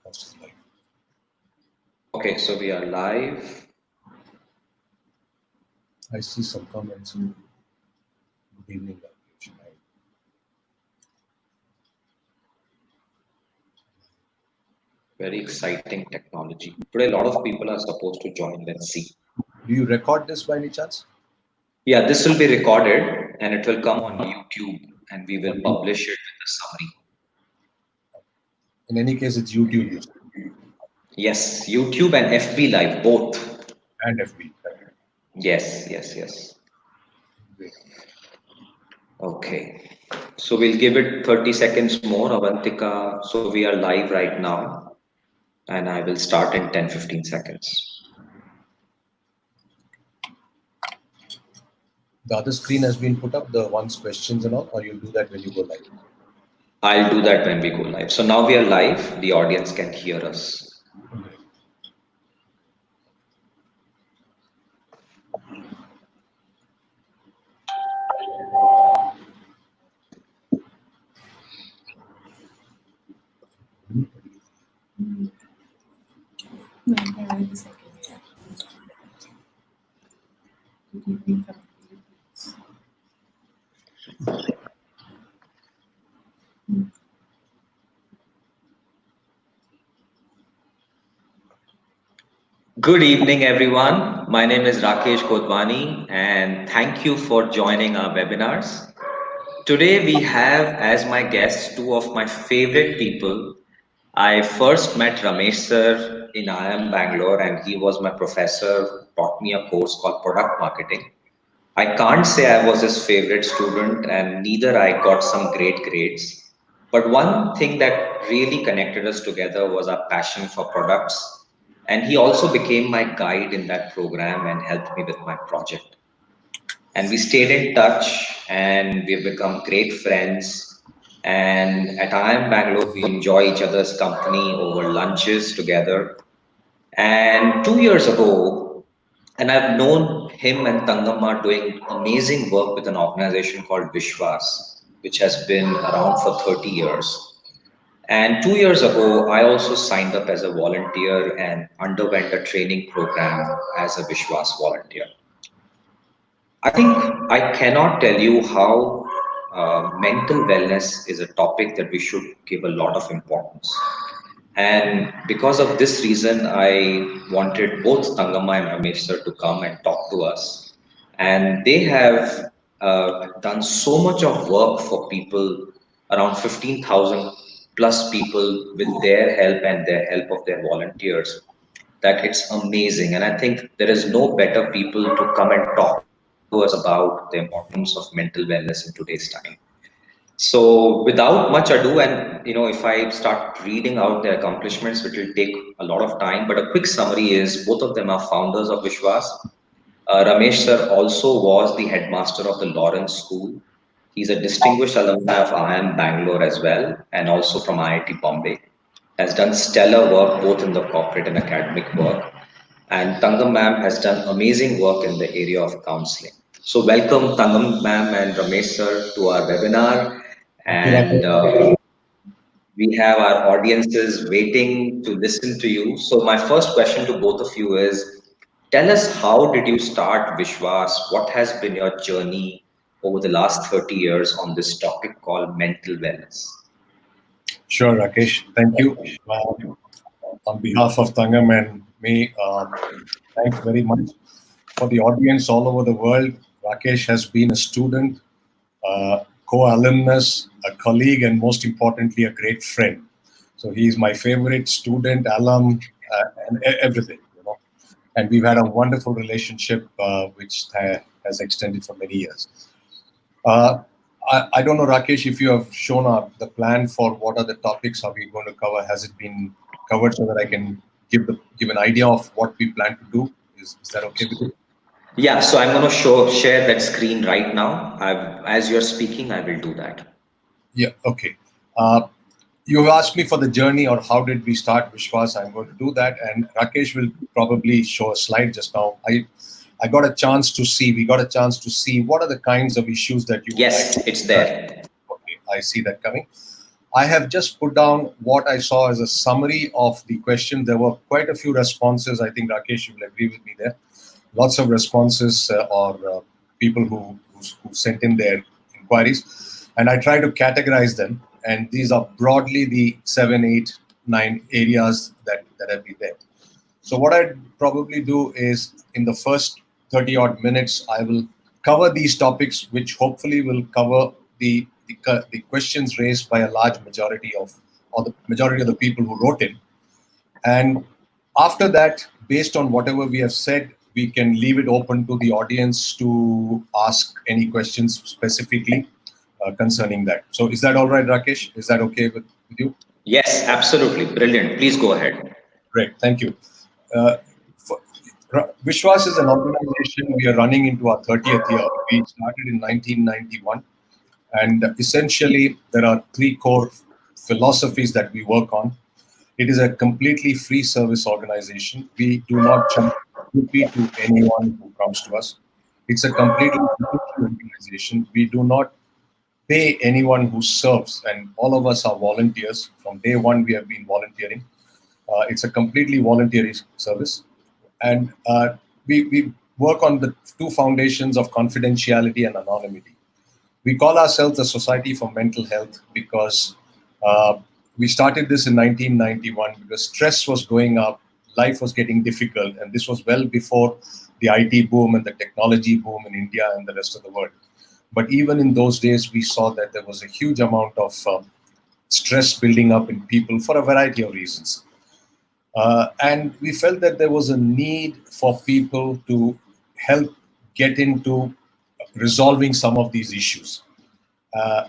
podcast is live. Okay, so we are live. I see some comments. Good evening, Rakesh. Very exciting technology. Today, a lot of people are supposed to join. Let's see. Do you record this by any chance? Yeah, this will be recorded and it will come on YouTube and we will publish it with a summary. In any case, it's YouTube. Yes, YouTube and FB Live, both. And FB. Yes. Great. Okay. So we'll give it 30 seconds more, Avantika. So we are live right now and I will start in 10-15 seconds. The other screen has been put up, the one's questions and all, or you'll do that when you go live? I'll do that when we go live. So now we are live. The audience can hear us. Okay. Good evening, everyone. My name is Rakesh Kotwani, and thank you for joining our webinars. Today, we have as my guests two of my favorite people. I first met Ramesh sir in IIM Bangalore, and he was my professor, taught me a course called Product Marketing. I can't say I was his favorite student, and neither I got some great grades. But one thing that really connected us together was our passion for products. And he also became my guide in that program and helped me with my project. And we stayed in touch and we've become great friends. And at IIM Bangalore, we enjoy each other's company over lunches together. And 2 years ago, and I've known him and Thangam are doing amazing work with an organization called Vishwas, which has been around for 30 years. And 2 years ago, I also signed up as a volunteer and underwent a training program as a Vishwas volunteer. I think I cannot tell you how mental wellness is a topic that we should give a lot of importance. And because of this reason, I wanted both Thangama and Ramesh sir to come and talk to us. And they have done so much of work for people, around 15,000 plus people with their help and their help of their volunteers, that it's amazing. And I think there is no better people to come and talk to us about the importance of mental wellness in today's time. So without much ado, and if I start reading out their accomplishments, it will take a lot of time. But a quick summary is both of them are founders of Vishwas. Ramesh sir also was the headmaster of the Lawrence School. He's a distinguished alumni of IIM Bangalore as well, and also from IIT Bombay. Has done stellar work both in the corporate and academic work. And Thangam ma'am has done amazing work in the area of counseling. So welcome Thangam ma'am and Ramesh sir to our webinar. And we have our audiences waiting to listen to you. So my first question to both of you is, tell us, how did you start Vishwas? What has been your journey over the last 30 years on this topic called mental wellness? Sure, Rakesh. Thank you. On behalf of Thangam and me, thanks very much. For the audience all over the world, Rakesh has been a student, co-alumnus, a colleague, and most importantly, a great friend. So he's my favorite student, alum, and everything. And we've had a wonderful relationship, which has extended for many years. I don't know, Rakesh, if you have shown up the plan for what are the topics are we going to cover. Has it been covered so that I can give an idea of what we plan to do? Is that okay with you? Yeah, so I'm going to share that screen right now. As you're speaking, I will do that. Yeah, okay. You have asked me for the journey or how did we start Vishwas. I'm going to do that, and Rakesh will probably show a slide just now. We got a chance to see what are the kinds of issues that you Yes, it's there. Okay, I see that coming. I have just put down what I saw as a summary of the question. There were quite a few responses. I think Rakesh, you will agree with me there. Lots of responses or people who sent in their inquiries, and I try to categorize them. And these are broadly the 7, 8, 9 areas that have been there. So what I'd probably do is in the first 30 odd minutes, I will cover these topics, which hopefully will cover the questions raised by a large majority of, or the majority of the people who wrote in. And after that, based on whatever we have said, we can leave it open to the audience to ask any questions specifically concerning that. So is that all right, Rakesh? Is that okay with you? Yes, absolutely. Brilliant. Please go ahead. Great, thank you. Uh, for, Vishwas is an organization. We are running into our 30th year. We started in 1991, and essentially there are three core philosophies that we work on. It is a completely free service organization. We do not charge rupee to anyone who comes to us. It's a completely voluntary organization. We do not pay anyone who serves, and all of us are volunteers. From day one, we have been volunteering. It's a completely voluntary service, and we work on the two foundations of confidentiality and anonymity. We call ourselves the Society for Mental Health because we started this in 1991 because stress was going up, life was getting difficult, and this was well before the IT boom and the technology boom in India and the rest of the world. But even in those days, we saw that there was a huge amount of stress building up in people for a variety of reasons. And we felt that there was a need for people to help get into resolving some of these issues. Uh,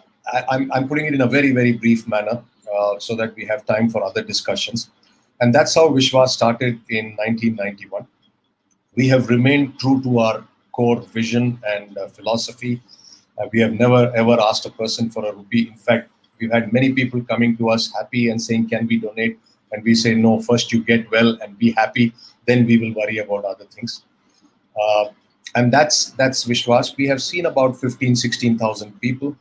I'm putting it in a very, very brief manner so that we have time for other discussions. And that's how Vishwas started in 1991. We have remained true to our core vision and philosophy. We have never ever asked a person for a rupee. In fact, we've had many people coming to us happy and saying, "Can we donate?" And we say, "No, first you get well and be happy, then we will worry about other things." Uh, and that's Vishwas. We have seen about 15, 16,000 people.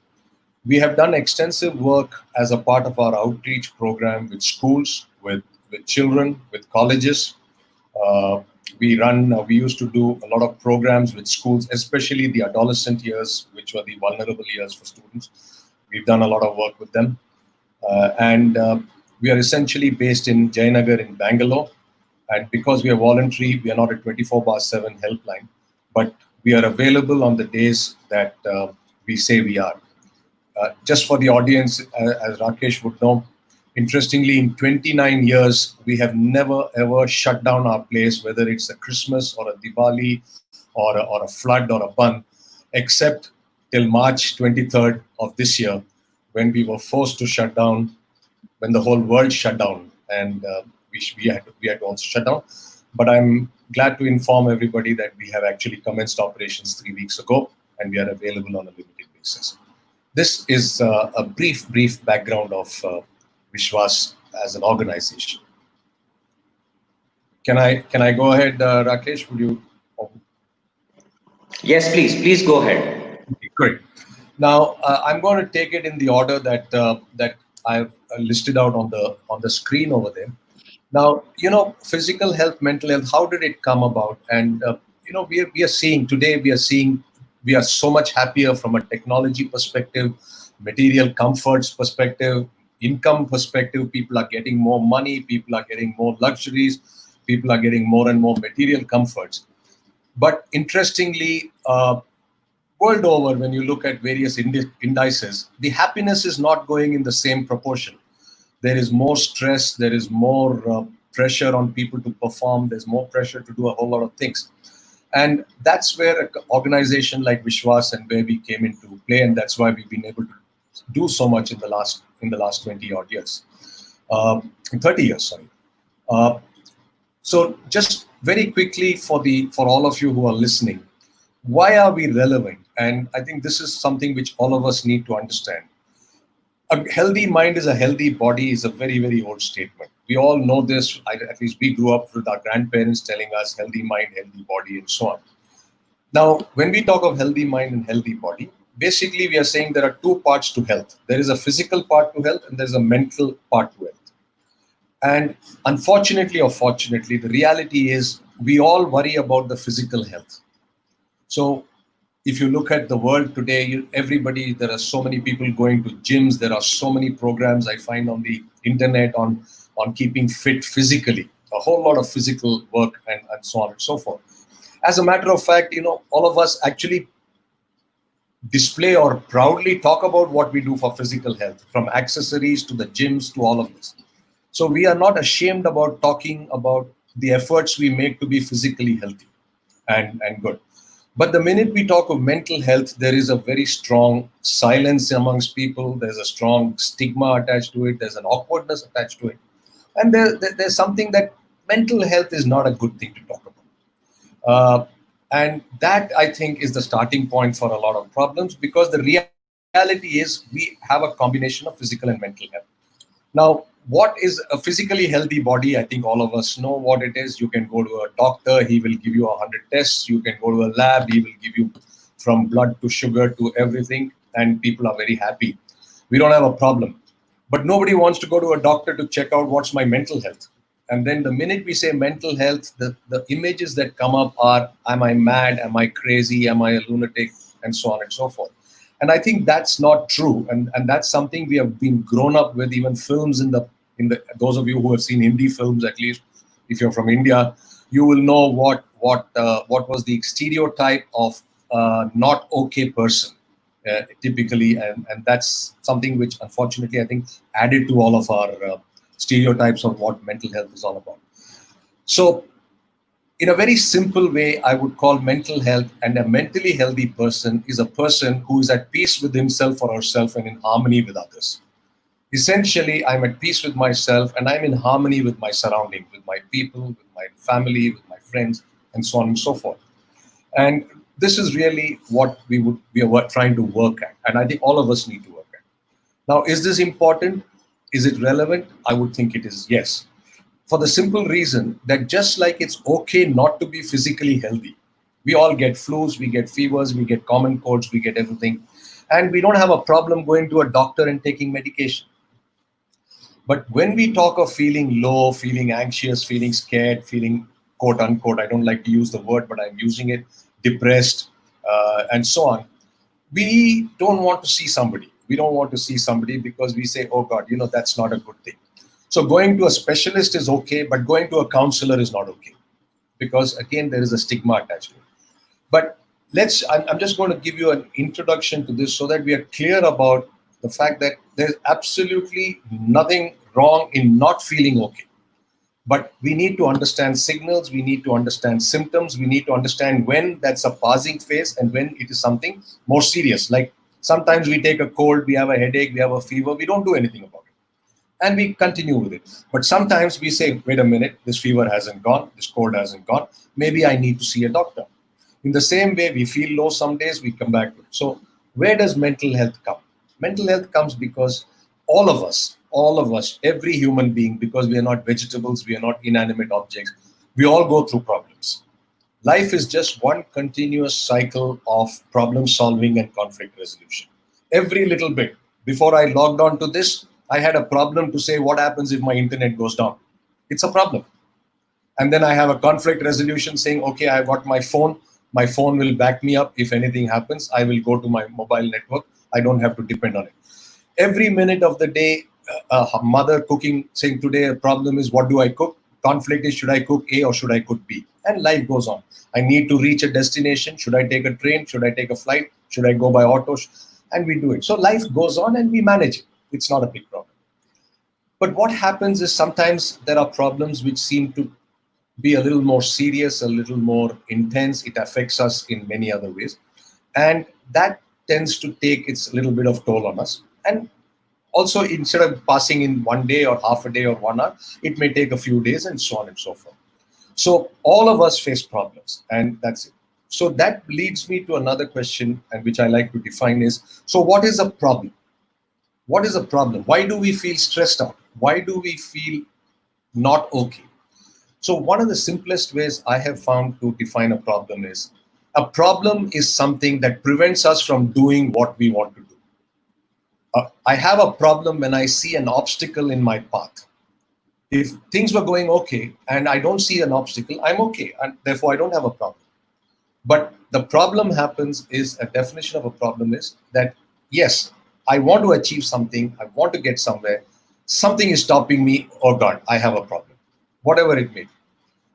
We have done extensive work as a part of our outreach program with schools, with children, with colleges. Uh, we used to do a lot of programs with schools, especially the adolescent years, which were the vulnerable years for students. We've done a lot of work with them. And we are essentially based in Jayanagar in Bangalore. And because we are voluntary, we are not a 24 bar 7 helpline, but we are available on the days that we say we are. Just for the audience, as Rakesh would know, interestingly, in 29 years, we have never ever shut down our place, whether it's a Christmas or a Diwali or a flood or a ban, except till March 23rd of this year, when we were forced to shut down, when the whole world shut down, and we had to also shut down. But I'm glad to inform everybody that we have actually commenced operations 3 weeks ago, and we are available on a limited basis. This is a brief background of Vishwas as an organization. Can I go ahead, Rakesh? Would you? Oh, Yes, please. Please go ahead. great. Now I'm going to take it in the order that I've listed out on the screen over there. Now, physical health, mental health. How did it come about? And we are seeing today. We are so much happier from a technology perspective, material comforts perspective, income perspective. People are getting more money. People are getting more luxuries. People are getting more and more material comforts. But interestingly, world over, when you look at various indices, the happiness is not going in the same proportion. There is more stress, there is more pressure on people to perform, there's more pressure to do a whole lot of things. And that's where an organization like Vishwas and where we came into play, and that's why we've been able to do so much in the last 20 odd years, 30 years, sorry. Uh, so just very quickly for all of you who are listening, why are we relevant? And I think this is something which all of us need to understand. A healthy mind is a healthy body is a very, very old statement. We all know this. At least we grew up with our grandparents telling us healthy mind, healthy body, and so on. Now, when we talk of healthy mind and healthy body, basically we are saying there are two parts to health. There is a physical part to health and there's a mental part to health. And unfortunately or fortunately, the reality is we all worry about the physical health. So if you look at the world today, everybody, there are so many people going to gyms. There are so many programs I find on the internet on keeping fit physically, a whole lot of physical work and so on and so forth. As a matter of fact, all of us actually display or proudly talk about what we do for physical health, from accessories to the gyms to all of this. So we are not ashamed about talking about the efforts we make to be physically healthy and good. But the minute we talk of mental health, there is a very strong silence amongst people. There's a strong stigma attached to it. There's an awkwardness attached to it. And there's something that mental health is not a good thing to talk about. And that, I think, is the starting point for a lot of problems, because the reality is we have a combination of physical and mental health. Now, what is a physically healthy body? I think all of us know what it is. You can go to a doctor, he will give you 100 tests. You can go to a lab, he will give you from blood to sugar to everything, and people are very happy. We don't have a problem. But nobody wants to go to a doctor to check out what's my mental health. And then the minute we say mental health, the images that come up are, am I mad? Am I crazy? Am I a lunatic? And so on and so forth. And I think that's not true. And that's something we have been grown up with. Even films in the those of you who have seen Hindi films, at least if you're from India, you will know what was the stereotype of not okay person typically, and that's something which unfortunately I think added to all of our stereotypes of what mental health is all about. So in a very simple way, I would call mental health, and a mentally healthy person is a person who is at peace with himself or herself and in harmony with others. Essentially, I'm at peace with myself and I'm in harmony with my surroundings, with my people, with my family, with my friends, and so on and so forth. And this is really what we are trying to work at, and I think all of us need to work at. Now, is this important? Is it relevant? I would think it is, yes. For the simple reason that just like it's okay not to be physically healthy, we all get flus, we get fevers, we get common colds, we get everything. And we don't have a problem going to a doctor and taking medication. But when we talk of feeling low, feeling anxious, feeling scared, feeling quote unquote, I don't like to use the word, but I'm using it, depressed, and so on, we don't want to see somebody. We don't want to see somebody because we say, oh God, that's not a good thing. So going to a specialist is okay, but going to a counselor is not okay, because again, there is a stigma attached to it. But I'm just going to give you an introduction to this so that we are clear about the fact that there's absolutely nothing wrong in not feeling okay. But we need to understand signals, we need to understand symptoms, we need to understand when that's a passing phase and when it is something more serious. Like sometimes we take a cold, we have a headache, we have a fever, we don't do anything about it. And we continue with it. But sometimes we say, wait a minute, this fever hasn't gone, this cold hasn't gone, maybe I need to see a doctor. In the same way, we feel low some days, we come back to it. So where does mental health come? Mental health comes because all of us, every human being, because we are not vegetables, we are not inanimate objects, we all go through problems. Life is just one continuous cycle of problem solving and conflict resolution. Every little bit. Before I logged on to this, I had a problem to say, what happens if my internet goes down? It's a problem. And then I have a conflict resolution saying, okay, I've got my phone. My phone will back me up. If anything happens, I will go to my mobile network. I don't have to depend on it. Every minute of the day, a mother cooking, saying today a problem is, what do I cook? Conflict is, should I cook A or should I cook B? And life goes on. I need to reach a destination. Should I take a train? Should I take a flight? Should I go by auto? And we do it. So life goes on and we manage it. It's not a big problem. But what happens is sometimes there are problems which seem to be a little more serious, a little more intense. It affects us in many other ways. And that tends to take its little bit of toll on us. And also, instead of passing in one day or half a day or 1 hour, it may take a few days and so on and so forth. So all of us face problems, and that's it. So that leads me to another question, and which I like to define is, so what is a problem? What is a problem? Why do we feel stressed out? Why do we feel not okay? So one of the simplest ways I have found to define a problem is, A problem is something that prevents us from doing what we want to do. I have a problem when I see an obstacle in my path. If things were going okay and I don't see an obstacle, I'm okay, and therefore I don't have a problem. But the problem happens is, a definition of a problem is that, yes, I want to achieve something, I want to get somewhere, something is stopping me, oh God, I have a problem, whatever it may be.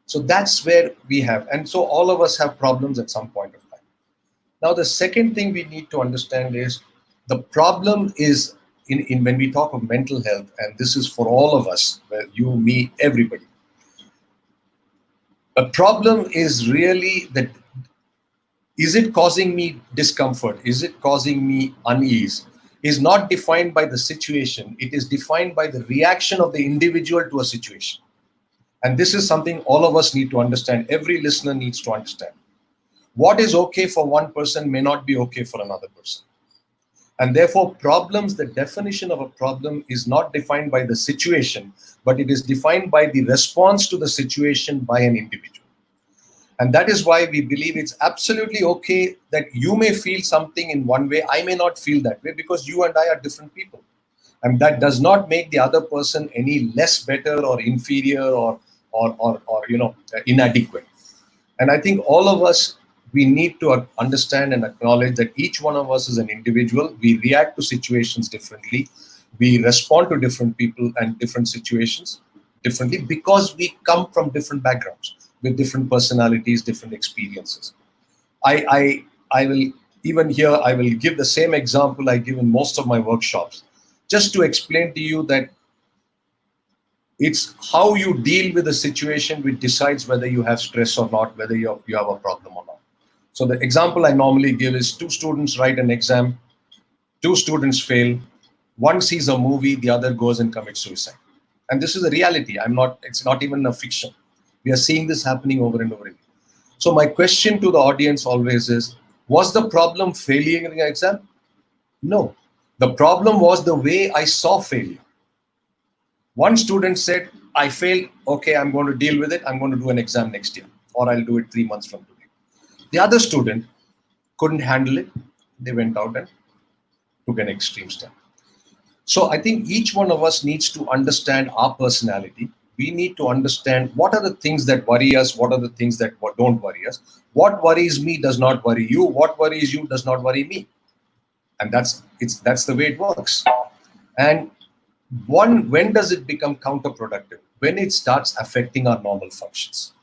So that's where we have, and so all of us have problems at some point of time. Now, the second thing we need to understand is the problem is in when we talk of mental health, and this is for all of us, well, you, me, everybody. A problem is really that, is it causing me discomfort? Is it causing me unease? Is not defined by the situation. It is defined by the reaction of the individual to a situation. And this is something all of us need to understand. Every listener needs to understand. What is okay for one person may not be okay for another person. And therefore, problems, the definition of a problem is not defined by the situation, but it is defined by the response to the situation by an individual. And that is why we believe it's absolutely okay that you may feel something in one way, I may not feel that way, because you and I are different people. And that does not make the other person any less better or inferior or inadequate. And I think all of us, we need to understand and acknowledge that each one of us is an individual. We react to situations differently. We respond to different people and different situations differently because we come from different backgrounds with different personalities, different experiences. I will, even here, I will give the same example I give in most of my workshops, just to explain to you that it's how you deal with a situation which decides whether you have stress or not, whether you have a problem or not. So the example I normally give is, two students write an exam, two students fail, one sees a movie, the other goes and commits suicide. And this is a reality. It's not even a fiction. We are seeing this happening over and over again. So my question to the audience always is, was the problem failing in the exam? No. The problem was the way I saw failure. One student said, I failed, okay, I'm going to deal with it, I'm going to do an exam next year, or I'll do it 3 months from today. The other student couldn't handle it. They went out and took an extreme step. So I think each one of us needs to understand our personality. We need to understand what are the things that worry us, what are the things that don't worry us. What worries me does not worry you. What worries you does not worry me. And that's the way it works. And when does it become counterproductive? When it starts affecting our normal functions.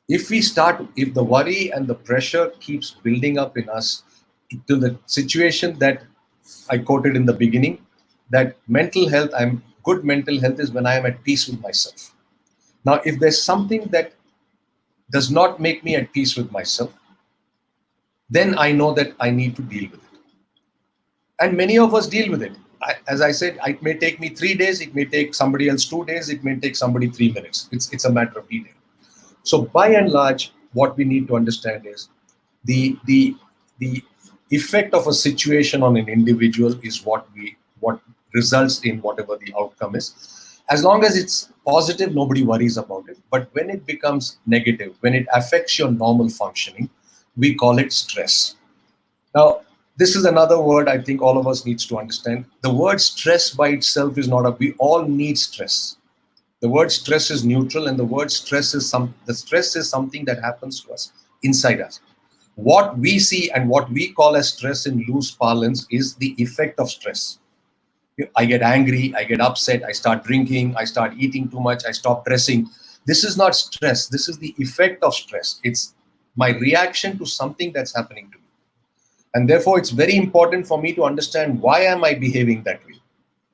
If the worry and the pressure keeps building up in us to the situation that I quoted in the beginning, that good mental health is when I am at peace with myself. Now, if there's something that does not make me at peace with myself, then I know that I need to deal with it. And many of us deal with it. As I said, it may take me 3 days, it may take somebody else 2 days, it may take somebody 3 minutes. It's a matter of detail. So by and large, what we need to understand is the effect of a situation on an individual is what results in whatever the outcome is. As long as it's positive, nobody worries about it. But when it becomes negative, when it affects your normal functioning, we call it stress. Now, this is another word I think all of us needs to understand. The word stress by itself is not we all need stress. The word stress is neutral, and the word stress is something that happens to us inside us. What we see and what we call as stress in loose parlance is the effect of stress. I get angry, I get upset, I start drinking, I start eating too much, I stop dressing. This is not stress. This is the effect of stress. It's my reaction to something that's happening to me. And therefore, it's very important for me to understand why am I behaving that way,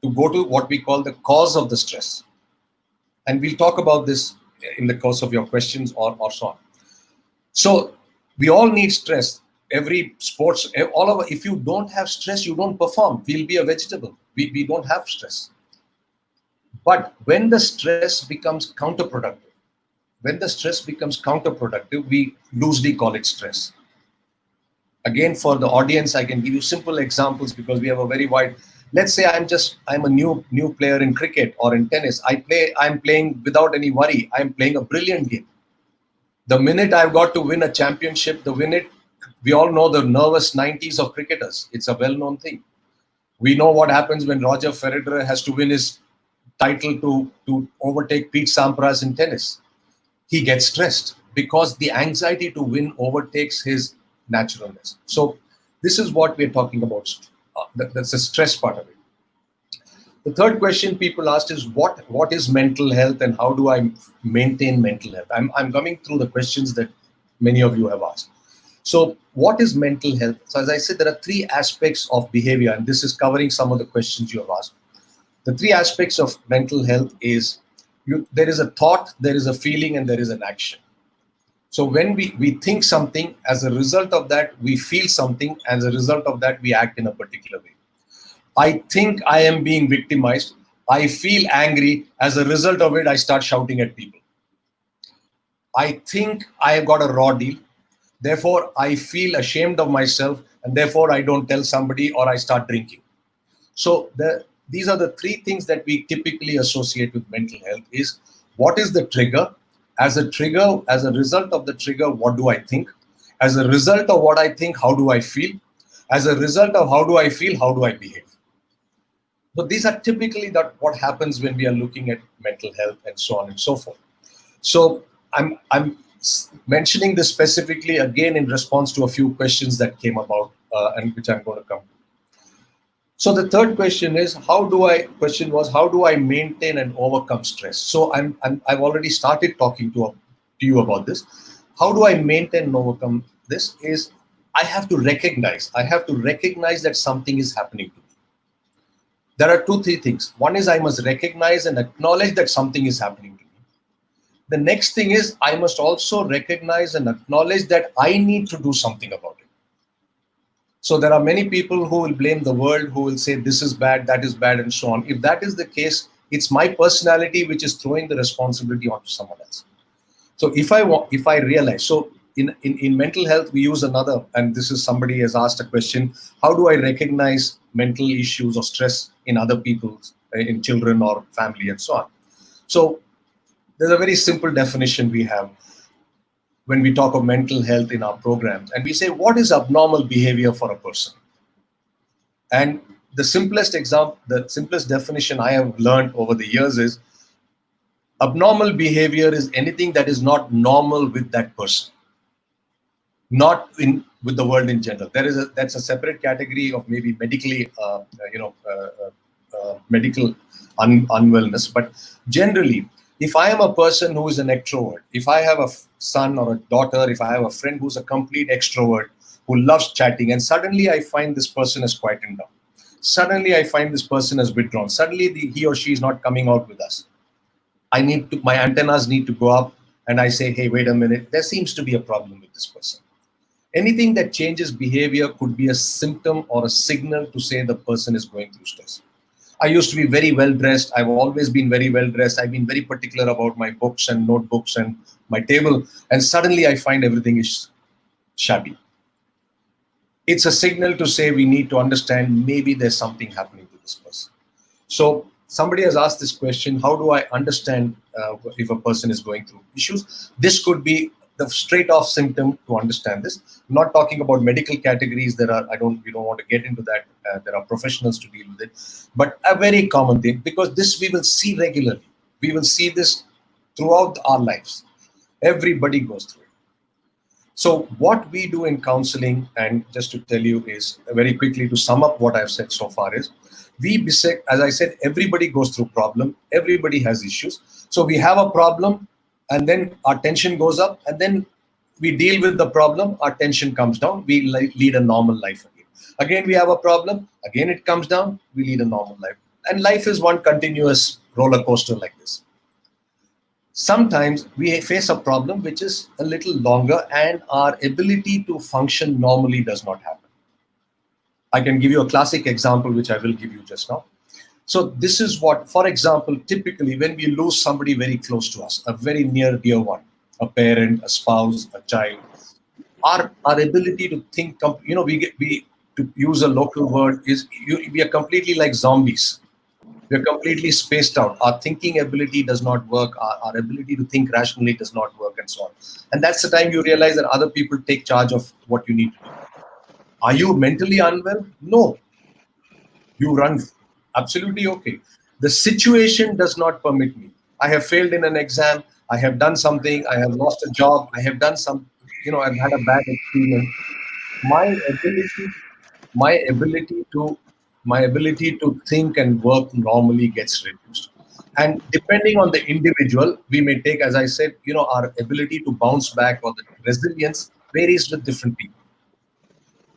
to go to what we call the cause of the stress. And we'll talk about this in the course of your questions or so on. So we all need stress. Every sports, if you don't have stress, you don't perform. We'll be a vegetable. We don't have stress. But when the stress becomes counterproductive, we loosely call it stress. Again, for the audience, I can give you simple examples because we have a very wide. Let's say I'm a new player in cricket or in tennis. I'm playing without any worry. I'm playing a brilliant game. The minute I've got to win a championship, we all know the nervous 90s of cricketers. It's a well-known thing. We know what happens when Roger Federer has to win his title to overtake Pete Sampras in tennis. He gets stressed because the anxiety to win overtakes his naturalness. So this is what we're talking about. That's the stress part of it. The third question people asked is what is mental health and how do I maintain mental health? I'm coming through the questions that many of you have asked. So what is mental health? So as I said, there are three aspects of behavior, and this is covering some of the questions you have asked. The three aspects of mental health is there is a thought, there is a feeling, and there is an action. So when we think something, as a result of that, we feel something, as a result of that, we act in a particular way. I think I am being victimized. I feel angry. As a result of it, I start shouting at people. I think I have got a raw deal. Therefore, I feel ashamed of myself, and therefore I don't tell somebody or I start drinking. So these are the three things that we typically associate with mental health is what is the trigger? As a trigger, as a result of the trigger, what do I think? As a result of what I think, how do I feel? As a result of how do I feel, how do I behave? So these are typically what happens when we are looking at mental health and so on and so forth. So I'm mentioning this specifically again in response to a few questions that came about and which I'm going to come to. So the third question is how do I maintain and overcome stress? So I've already started talking to you about this. How do I maintain and overcome this? Is I have to recognize that something is happening to me. There are three things. One is I must recognize and acknowledge that something is happening to me. The next thing is I must also recognize and acknowledge that I need to do something about it. So there are many people who will blame the world, who will say this is bad, that is bad, and so on. If that is the case, it's my personality which is throwing the responsibility onto someone else. So if I realize, so in mental health, we use another, and this is somebody has asked a question, how do I recognize mental issues or stress in other people, in children or family and so on? So there's a very simple definition we have when we talk of mental health in our programs, and we say, what is abnormal behavior for a person? And the simplest definition I have learned over the years is abnormal behavior is anything that is not normal with that person, not with the world in general. That's a separate category of maybe medically, medical unwellness. But generally, if I am a person who is an extrovert, if I have a son or a daughter, if I have a friend who's a complete extrovert who loves chatting, and suddenly I find this person has quietened down. Suddenly I find this person has withdrawn. Suddenly he or she is not coming out with us. My antennas need to go up, and I say, hey, wait a minute, there seems to be a problem with this person. Anything that changes behavior could be a symptom or a signal to say the person is going through stress. I used to be very well dressed. I've always been very well dressed. I've been very particular about my books and notebooks and my table. And suddenly I find everything is shabby. It's a signal to say we need to understand maybe there's something happening to this person. So somebody has asked this question, how do I understand if a person is going through issues? This could be the straight off symptom to understand this. I'm not talking about medical categories. We don't want to get into that. There are professionals to deal with it. But a very common thing, because this we will see regularly. We will see this throughout our lives. Everybody goes through it. So what we do in counseling, and just to tell you is very quickly to sum up what I've said so far is, as I said, everybody goes through problem. Everybody has issues. So we have a problem, and then our tension goes up, and then we deal with the problem, our tension comes down, we lead a normal life again. Again, we have a problem, again it comes down, we lead a normal life. And life is one continuous roller coaster like this. Sometimes we face a problem which is a little longer, and our ability to function normally does not happen. I can give you a classic example, which I will give you just now. So this is what, for example, typically when we lose somebody very close to us, a very near dear one, a parent, a spouse, a child, our ability to think, to use a local word, we are completely like zombies. We're completely spaced out. Our thinking ability does not work. Our ability to think rationally does not work, and so on. And that's the time you realize that other people take charge of what you need to do. Are you mentally unwell? No. You run absolutely okay. The situation does not permit me. I have failed in an exam. I have done something. I have lost a job. I have done some, I've had a bad experience. My ability, my ability to, my ability to think and work normally gets reduced. And depending on the individual, we may take, as I said, our ability to bounce back or the resilience varies with different people.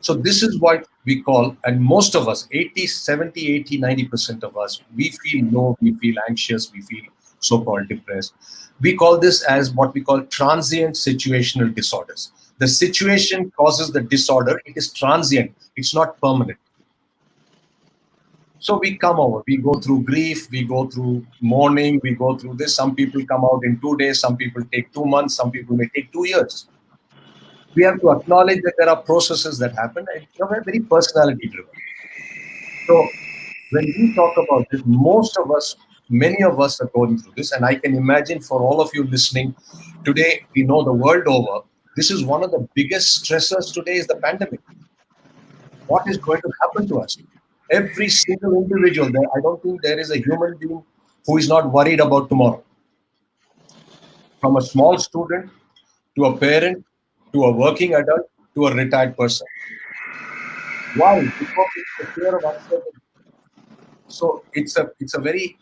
So this is what we call, and most of us, 80, 70, 80, 90% of us, we feel low, we feel anxious, we feel so-called depressed. We call this as what we call transient situational disorders. The situation causes the disorder. It is transient. It's not permanent. So we come over, we go through grief, we go through mourning, we go through this. Some people come out in 2 days, some people take 2 months, some people may take 2 years. We have to acknowledge that there are processes that happen, and they're very personality driven. So when we talk about this, most of us, many of us are going through this, and I can imagine for all of you listening today, we know the world over, this is one of the biggest stressors today is the pandemic. What is going to happen to us? Every single individual there, I don't think there is a human being who is not worried about tomorrow. From a small student to a parent to a working adult to a retired person. Why? Because it's the fear of uncertainty. So it's a very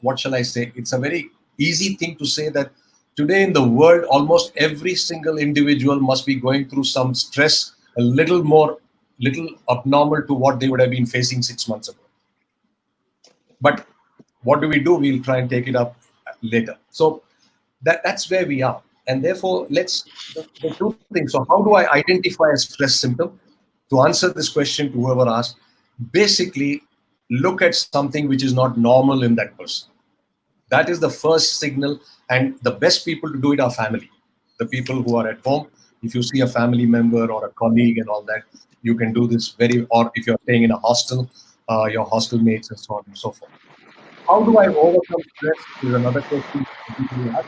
what shall I say? It's a very easy thing to say that today in the world, almost every single individual must be going through some stress, a little abnormal to what they would have been facing 6 months ago. But what do we do? We'll try and take it up later. So that's where we are. And therefore, the two things. So how do I identify a stress symptom? To answer this question to whoever asked, basically look at something which is not normal in that person. That is the first signal. And the best people to do it are family. The people who are at home. If you see a family member or a colleague and all that, you can do this or if you're staying in a hostel, your hostel mates and so on and so forth. How do I overcome stress is another question people ask.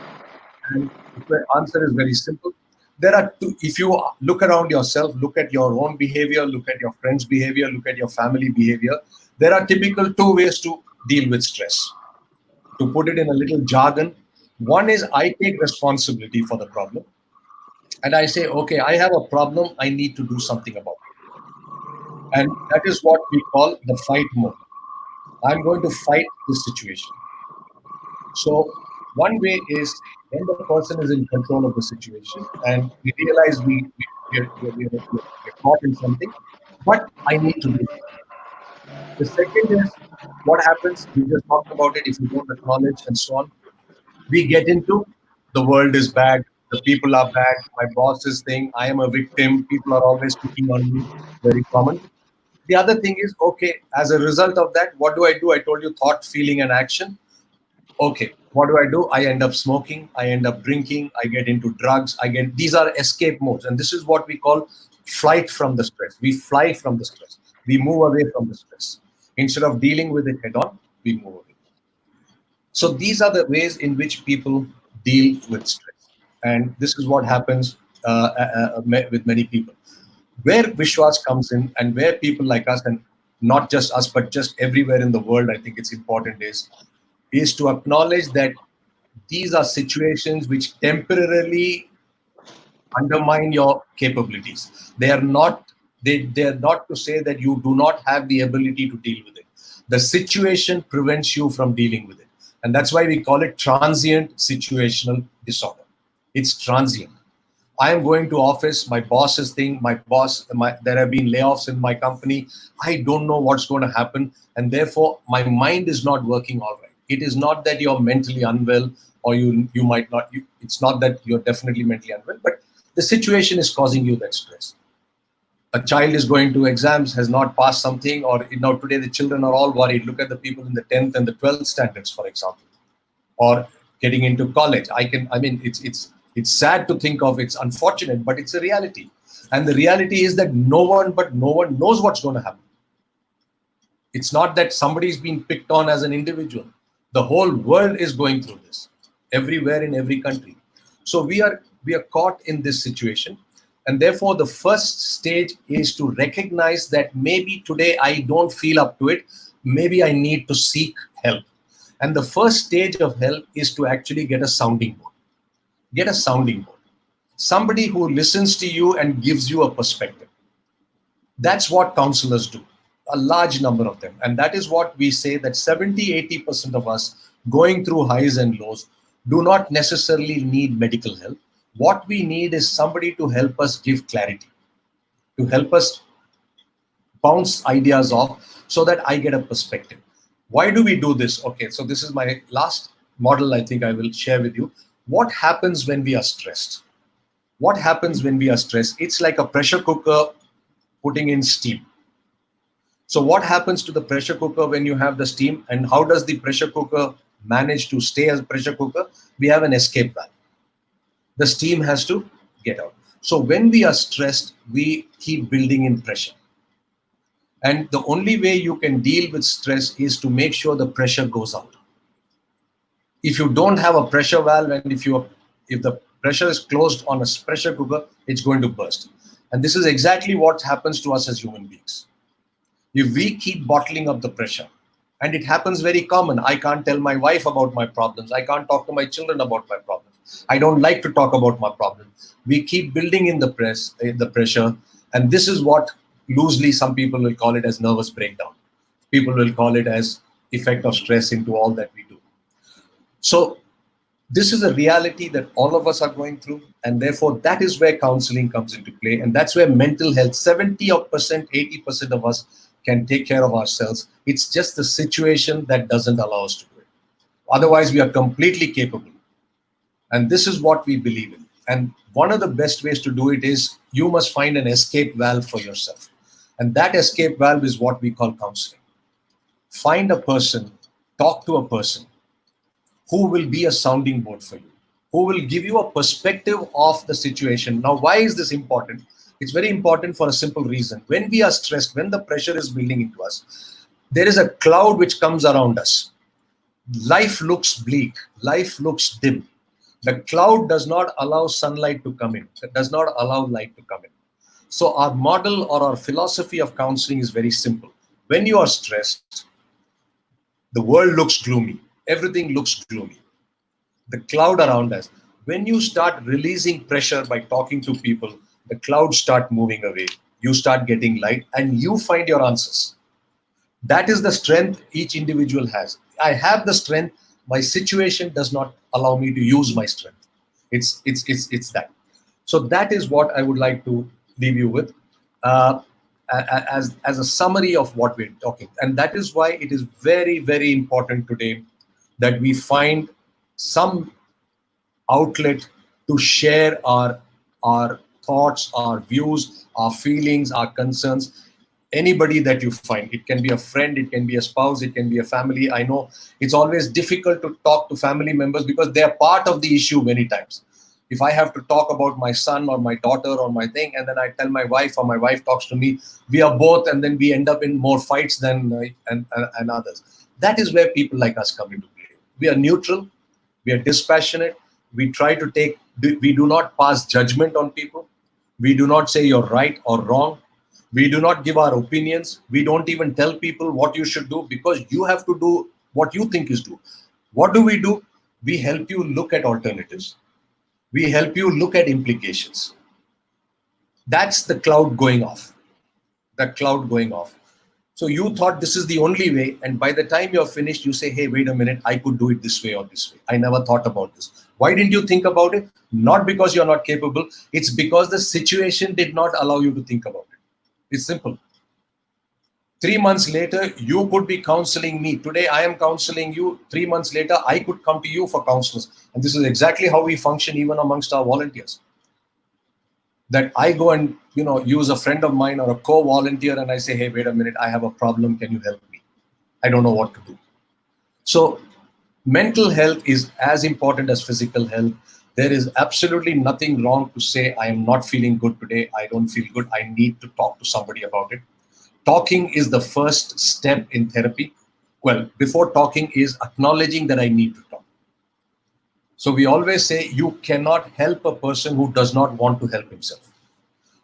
And the answer is very simple. There are two. If you look around yourself, look at your own behavior, look at your friends' behavior, look at your family behavior, there are typical two ways to deal with stress. To put it in a little jargon, one is I take responsibility for the problem and I say, okay, I have a problem, I need to do something about it. And that is what we call the fight mode. I'm going to fight this situation. So one way is when the person is in control of the situation and we realize we're caught in something, but I need to do something. The second is what happens, we just talked about it, if you don't acknowledge and so on, we get into the world is bad, the people are bad, my boss is saying I am a victim, people are always picking on me, very common. The other thing is, okay, as a result of that, what do? I told you thought, feeling, and action. Okay, what do? I end up smoking, I end up drinking, I get into drugs, these are escape modes. And this is what we call flight from the stress. We fly from the stress. We move away from the stress. Instead of dealing with it head on, we move away. So these are the ways in which people deal with stress. And this is what happens with many people. Where Vishwas comes in and where people like us, and not just us, but just everywhere in the world, I think it's important is to acknowledge that these are situations which temporarily undermine your capabilities. They are not to say that you do not have the ability to deal with it. The situation prevents you from dealing with it. And that's why we call it transient situational disorder. It's transient. I am going to office, my boss is thinking, there have been layoffs in my company. I don't know what's going to happen. And therefore, my mind is not working all right. It is not that you're mentally unwell or you might not, it's not that you're definitely mentally unwell, but the situation is causing you that stress. A child is going to exams, has not passed something, or today the children are all worried. Look at the people in the 10th and the 12th standards, for example, or getting into college. It's sad to think of, it's unfortunate, but it's a reality. And the reality is that no one knows what's going to happen. It's not that somebody's been picked on as an individual. The whole world is going through this, everywhere in every country. So we are caught in this situation. And therefore, the first stage is to recognize that maybe today I don't feel up to it. Maybe I need to seek help. And the first stage of help is to actually get a sounding board. Get a sounding board. Somebody who listens to you and gives you a perspective. That's what counselors do, a large number of them. And that is what we say, that 70-80% of us going through highs and lows do not necessarily need medical help. What we need is somebody to help us give clarity, to help us bounce ideas off so that I get a perspective. Why do we do this? Okay, so this is my last model I think I will share with you. What happens when we are stressed? What happens when we are stressed? It's like a pressure cooker putting in steam. So what happens to the pressure cooker when you have the steam, and how does the pressure cooker manage to stay as a pressure cooker? We have an escape valve. The steam has to get out. So when we are stressed, we keep building in pressure. And the only way you can deal with stress is to make sure the pressure goes out. If you don't have a pressure valve, and if the pressure is closed on a pressure cooker, it's going to burst. And this is exactly what happens to us as human beings. If we keep bottling up the pressure, and it happens very common. I can't tell my wife about my problems. I can't talk to my children about my problems. I don't like to talk about my problems. We keep building in the pressure, and this is what loosely some people will call it as nervous breakdown. People will call it as effect of stress into all that we do. So this is a reality that all of us are going through, and therefore that is where counseling comes into play, and that's where mental health, 70%, 80% of us can take care of ourselves. It's just the situation that doesn't allow us to do it. Otherwise, we are completely capable. And this is what we believe in. And one of the best ways to do it is you must find an escape valve for yourself. And that escape valve is what we call counseling. Find a person, talk to a person who will be a sounding board for you, who will give you a perspective of the situation. Now, why is this important? It's very important for a simple reason. When we are stressed, when the pressure is building into us, there is a cloud which comes around us. Life looks bleak. Life looks dim. The cloud does not allow sunlight to come in. It does not allow light to come in. So our model or our philosophy of counseling is very simple. When you are stressed, the world looks gloomy. Everything looks gloomy. The cloud around us. When you start releasing pressure by talking to people, the clouds start moving away. You start getting light and you find your answers. That is the strength each individual has. I have the strength. My situation does not allow me to use my strength. It's that. So that is what I would like to leave you with as a summary of what we're talking. And that is why it is very, very important today that we find some outlet to share our thoughts, our views, our feelings, our concerns. Anybody that you find, it can be a friend, it can be a spouse, it can be a family. I know it's always difficult to talk to family members because they are part of the issue many times. If I have to talk about my son or my daughter or my thing, and then I tell my wife or my wife talks to me, we are both, and then we end up in more fights than and others. That is where people like us come into play. We are neutral, we are dispassionate, we try to we do not pass judgment on people. We do not say you're right or wrong. We do not give our opinions. We don't even tell people what you should do because you have to do what you think is due. What do? We help you look at alternatives. We help you look at implications. That's the cloud going off. The cloud going off. So you thought this is the only way, and by the time you're finished, you say, hey, wait a minute, I could do it this way or this way. I never thought about this. Why didn't you think about it? Not because you're not capable. It's because the situation did not allow you to think about it. It's simple. 3 months later, you could be counseling me. Today, I am counseling you. 3 months later, I could come to you for counselors. And this is exactly how we function even amongst our volunteers. That I go and use a friend of mine or a co-volunteer and I say, hey, wait a minute, I have a problem. Can you help me? I don't know what to do. So mental health is as important as physical health. There is absolutely nothing wrong to say, I am not feeling good today. I don't feel good. I need to talk to somebody about it. Talking is the first step in therapy. Well, before talking is acknowledging that I need to talk. So we always say you cannot help a person who does not want to help himself.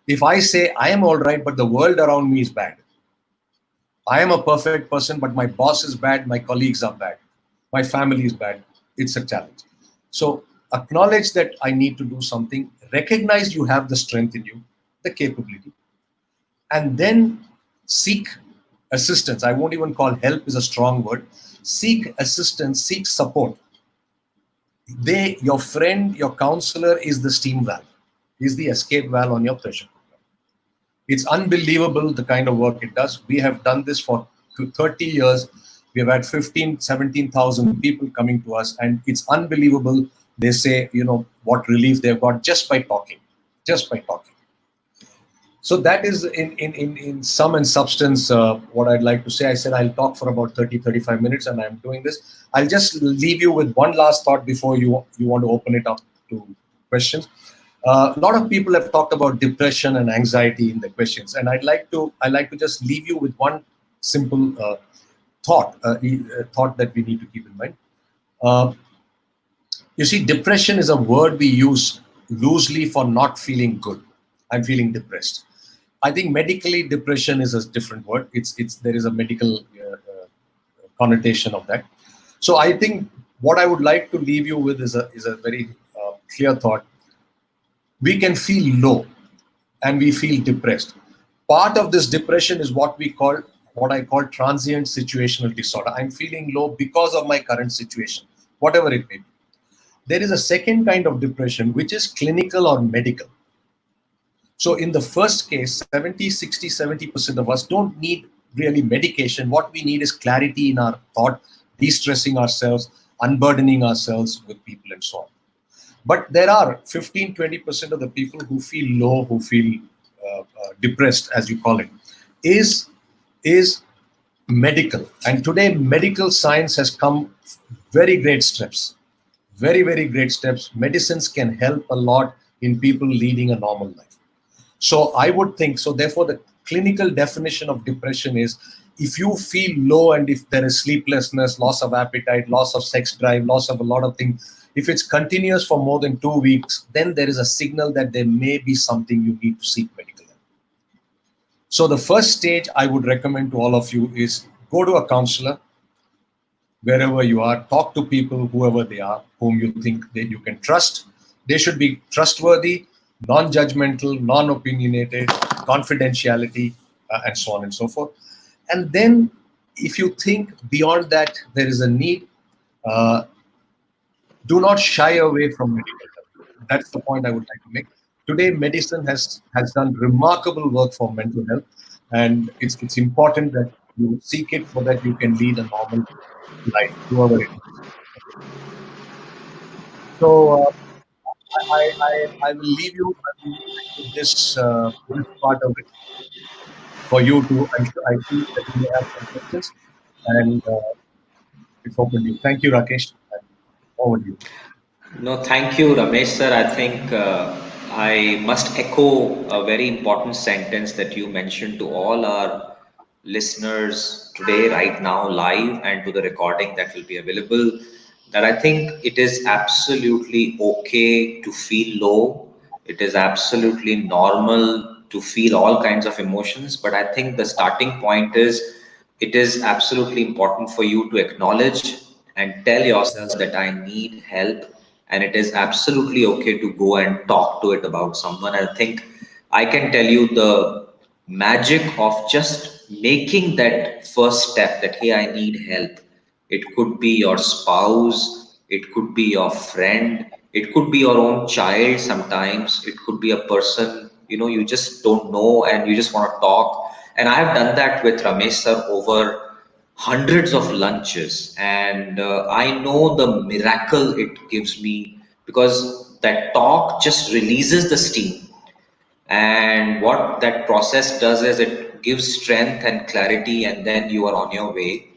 If I say I am all right, but the world around me is bad, I am a perfect person, but my boss is bad, my colleagues are bad, my family is bad, it's a challenge. So acknowledge that I need to do something, recognize you have the strength in you, the capability, and then seek assistance. I won't even call help is a strong word. Seek assistance, seek support. Your friend, your counselor is the steam valve, is the escape valve on your pressure. It's unbelievable the kind of work it does. We have done this for 30 years. We have had 15, 17,000 people coming to us, and it's unbelievable. They say, what relief they've got just by talking, just by talking. So that is in sum and substance what I'd like to say. I said I'll talk for about 30, 35 minutes, and I'm doing this. I'll just leave you with one last thought before you want to open it up to questions. A lot of people have talked about depression and anxiety in the questions, and I'd like to just leave you with one simple thought that we need to keep in mind. Uh, you see, depression is a word we use loosely for not feeling good. I'm feeling depressed. I think medically, depression is a different word. It's there is a medical connotation of that. So I think what I would like to leave you with is a very clear thought. We can feel low and we feel depressed. Part of this depression is what I call transient situational disorder. I'm feeling low because of my current situation, whatever it may be. There is a second kind of depression which is clinical or medical. So in the first case, 70, 60, 70% of us don't need really medication. What we need is clarity in our thought, de-stressing ourselves, unburdening ourselves with people and so on. But there are 15, 20% of the people who feel low, who feel depressed, as you call it, is medical. And today, medical science has come very great steps, very, very great steps. Medicines can help a lot in people leading a normal life. So I would think, so therefore the clinical definition of depression is if you feel low and if there is sleeplessness, loss of appetite, loss of sex drive, loss of a lot of things, if it's continuous for more than 2 weeks, then there is a signal that there may be something you need to seek medical help. So the first stage I would recommend to all of you is go to a counselor wherever you are, talk to people, whoever they are, whom you think that you can trust. They should be trustworthy, non-judgmental, non-opinionated, confidentiality, and so on and so forth. And then if you think beyond that there is a need, uh, do not shy away from medical help. That's the point I would like to make. Today, medicine has done remarkable work for mental health, and it's important that you seek it so that you can lead a normal life, whoever it is. So I will leave you with this part of it for you to. I feel that you may have some questions, and it's open to you. Thank you, Rakesh. And over to you. No, thank you, Ramesh sir. I think I must echo a very important sentence that you mentioned to all our listeners today, right now, live, and to the recording that will be available. That I think it is absolutely okay to feel low. It is absolutely normal to feel all kinds of emotions. But I think the starting point is it is absolutely important for you to acknowledge and tell yourself that I need help, and it is absolutely okay to go and talk to it about someone. I think I can tell you the magic of just making that first step that hey, I need help. It could be your spouse, it could be your friend, it could be your own child sometimes, it could be a person you just don't know and you just want to talk. And I have done that with Ramesh sir over hundreds of lunches, and I know the miracle it gives me because that talk just releases the steam, and what that process does is it gives strength and clarity, and then you are on your way.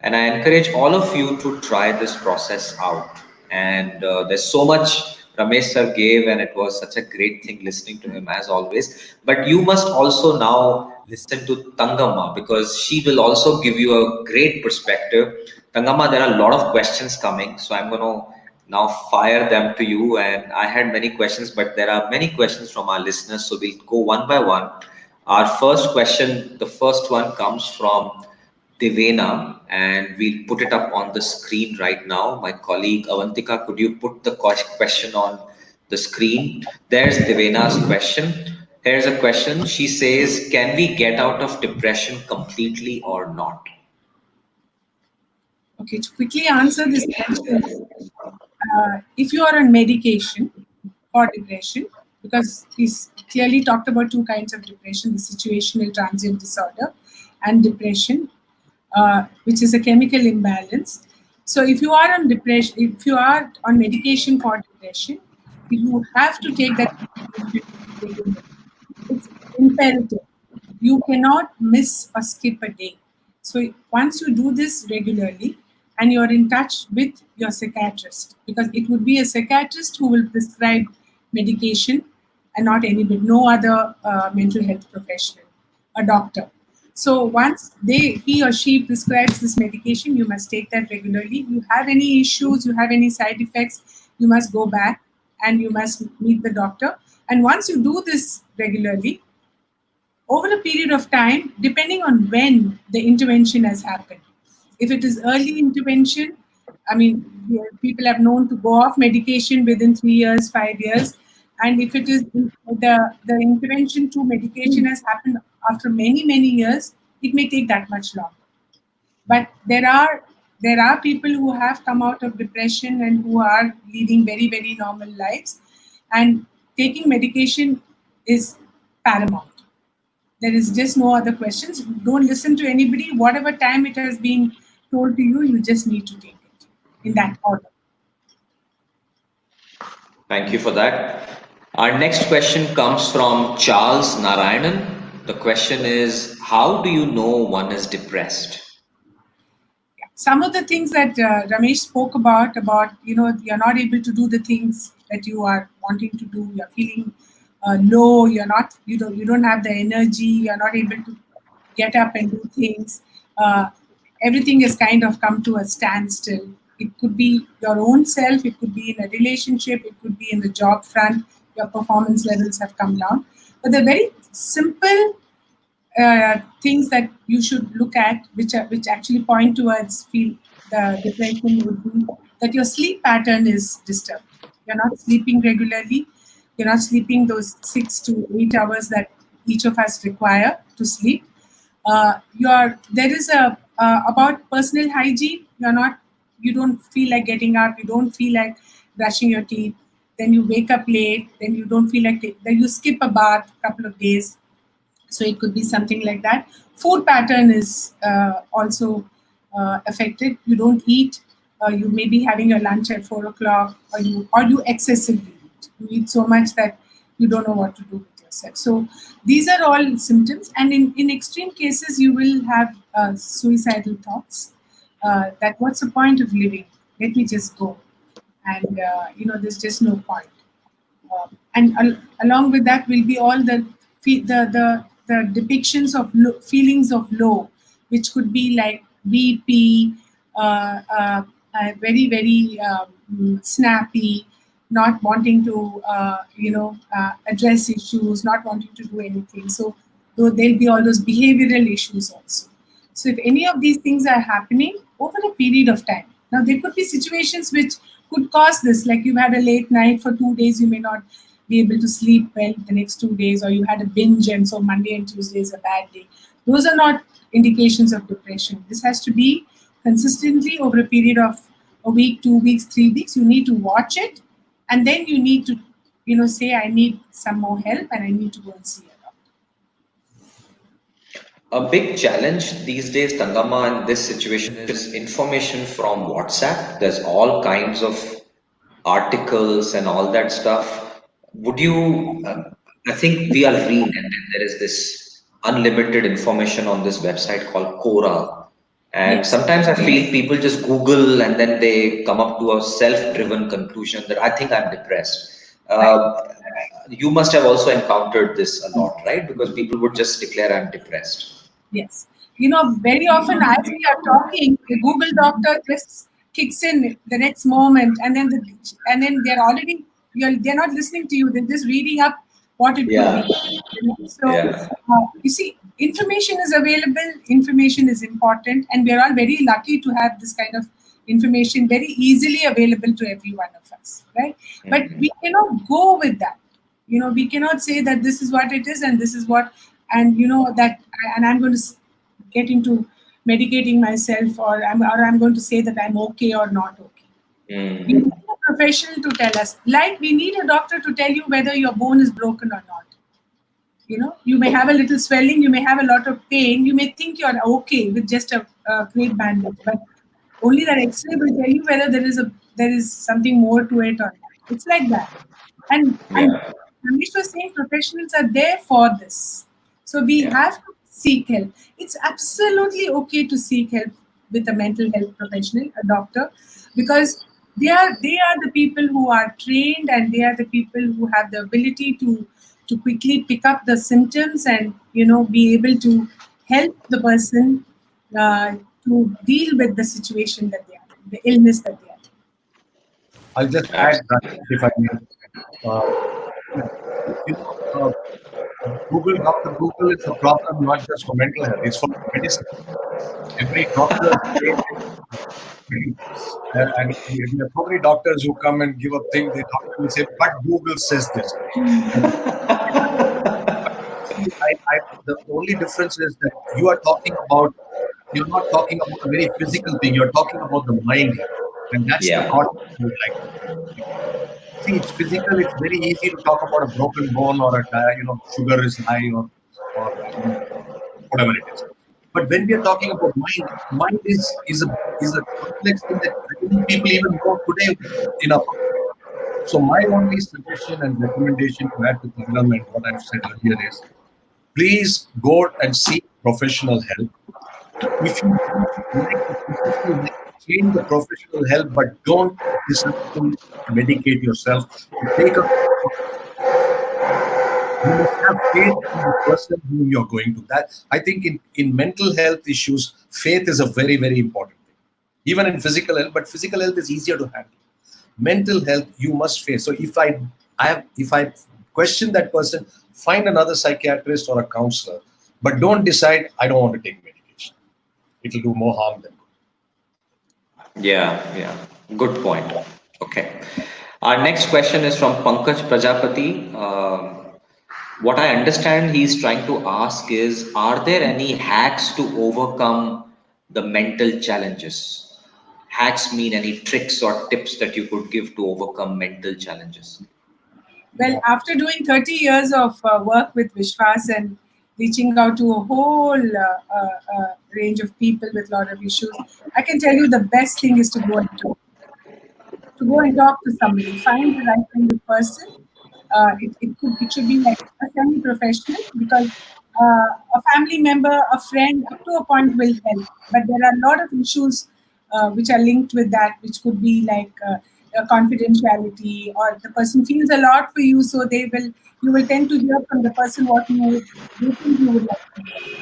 And I encourage all of you to try this process out. And there's so much Ramesh sir gave, and it was such a great thing listening to him as always. But you must also now listen to Tangama because she will also give you a great perspective. Tangama, there are a lot of questions coming, so I'm going to now fire them to you. And I had many questions, but there are many questions from our listeners, so we'll go one by one. Our first question, the first one comes from Devena, and we'll put it up on the screen right now. My colleague Avantika, could you put the question on the screen? There's Devena's question. Here's a question. She says, can we get out of depression completely or not? Okay, to quickly answer this question, if you are on medication for depression, because he's clearly talked about two kinds of depression, the situational transient disorder and depression, which is a chemical imbalance. So if you are on depression, if you are on medication for depression, you have to take that medication regularly. It's imperative. You cannot miss or skip a day. So once you do this regularly and you're in touch with your psychiatrist, because it would be a psychiatrist who will prescribe medication and not anybody, no other mental health professional, a doctor. So once he or she prescribes this medication, you must take that regularly. You have any issues, you have any side effects, you must go back and you must meet the doctor. And once you do this regularly, over a period of time, depending on when the intervention has happened. If it is early intervention, I mean, people have known to go off medication within 3 years, 5 years. And if it is the intervention to medication has happened after many, many years, it may take that much longer. But there are people who have come out of depression and who are leading very, very normal lives. And taking medication is paramount. There is just no other questions. Don't listen to anybody. Whatever time it has been told to you, you just need to take it in that order. Thank you for that. Our next question comes from Charles Narayanan. The question is, how do you know one is depressed? Some of the things that Ramesh spoke about, you're not able to do the things that you are wanting to do. You're feeling low. You don't have the energy. You're not able to get up and do things. Everything has kind of come to a standstill. It could be your own self. It could be in a relationship. It could be in the job front. Your performance levels have come down. But the very simple things that you should look at, which actually point towards feel the depression, would be that your sleep pattern is disturbed. You're not sleeping regularly. You're not sleeping those 6 to 8 hours that each of us require to sleep. There is a about personal hygiene. You don't feel like getting up. You don't feel like brushing your teeth. Then you wake up late. Then you don't feel like then you skip a bath a couple of days. So it could be something like that. Food pattern is also affected. You don't eat. You may be having your lunch at 4 o'clock, or you excessively eat. You eat so much that you don't know what to do with yourself. So these are all symptoms. And in extreme cases, you will have suicidal thoughts. That what's the point of living? Let me just go. And there's just no point. Along with that will be all the depictions of feelings of low, which could be like BP, very, very snappy, not wanting to address issues, not wanting to do anything. So there'll be all those behavioral issues also. So if any of these things are happening over a period of time, now there could be situations which could cause this, like you've had a late night for 2 days, you may not be able to sleep well the next 2 days, or you had a binge and so Monday and Tuesday is a bad day. Those are not indications of depression. This has to be consistently over a period of a week, 2 weeks, 3 weeks. You need to watch it, and then you need to say, I need some more help and I need to go and see a doctor. A big challenge these days, Tangama, in this situation is information from WhatsApp. There's all kinds of articles and all that stuff. Would you, I think we are reading, and there is this unlimited information on this website called Quora. And Yes. sometimes I feel people just Google and then they come up to a self-driven conclusion that I think I'm depressed. Right. You must have also encountered this a lot, right? Because people would just declare I'm depressed. Yes. Very often as we are talking, the Google doctor just kicks in the next moment, and then they're already they're not listening to you. They're just reading up what it could Yeah, be. So yeah. you see, information is available. Information is important, and we are all very lucky to have this kind of information very easily available to every one of us, right? But Mhm. we cannot go with that. We cannot say that this is what it is and this is what, and that, and I'm going to get into medicating myself, or I'm going to say that I'm okay or not okay. We Mm. need a professional to tell us, like we need a doctor to tell you whether your bone is broken or not. You may have a little swelling, you may have a lot of pain, you may think you're okay with just a great bandage, but only that X-ray will tell you whether there is something more to it or not. It's like that. And Yeah, Ramesh was saying professionals are there for this. So we yeah, have to seek help. It's absolutely okay to seek help with a mental health professional, a doctor, because they are the people who are trained, and they are the people who have the ability to quickly pick up the symptoms, and be able to help the person uh, to deal with the situation that they are in, the illness that they are in. I'll just add that absolutely. if I may. Uh, you know, Dr. Google is a problem not just for mental health; it's for medicine. Every doctor is trained in, and there are so many doctors who come and give a thing. The doctor will say, "But Google says this." The only difference is that you're not talking about a very physical thing. You're talking about the mind here, and that's the Yeah, context we would like to make. See, it's physical. It's very easy to talk about a broken bone or sugar is high or whatever it is. But when we are talking about mind is a complex thing that I don't think people even know today enough. So my only suggestion and recommendation to add to Thangam and what I've said earlier is please go and seek professional help. If you don't like the professional help, change the professional help, but don't discipline medicate yourself. To take up, you must have faith in the person whom you're going to. That I think in mental health issues, faith is a very, very important thing. Even in physical health, but physical health is easier to handle. Mental health, you must face. So if I question that person, find another psychiatrist or a counselor, but don't decide I don't want to take medication. It will do more harm than good. yeah, yeah. Good point. Okay. Our next question is from Pankaj Prajapati. What I understand he's trying to ask is, are there any hacks to overcome the mental challenges? Hacks mean any tricks or tips that you could give to overcome mental challenges? Well, after doing 30 years of work with Vishwas and reaching out to a whole range of people with a lot of issues, I can tell you the best thing is to go and talk. To go and talk to somebody, find the right kind of person. It should be like a semi-professional, because a family member, a friend, up to a point will help. But there are a lot of issues which are linked with that, which could be like confidentiality, or the person feels a lot for you, so you will tend to hear from the person what they think you would like to hear,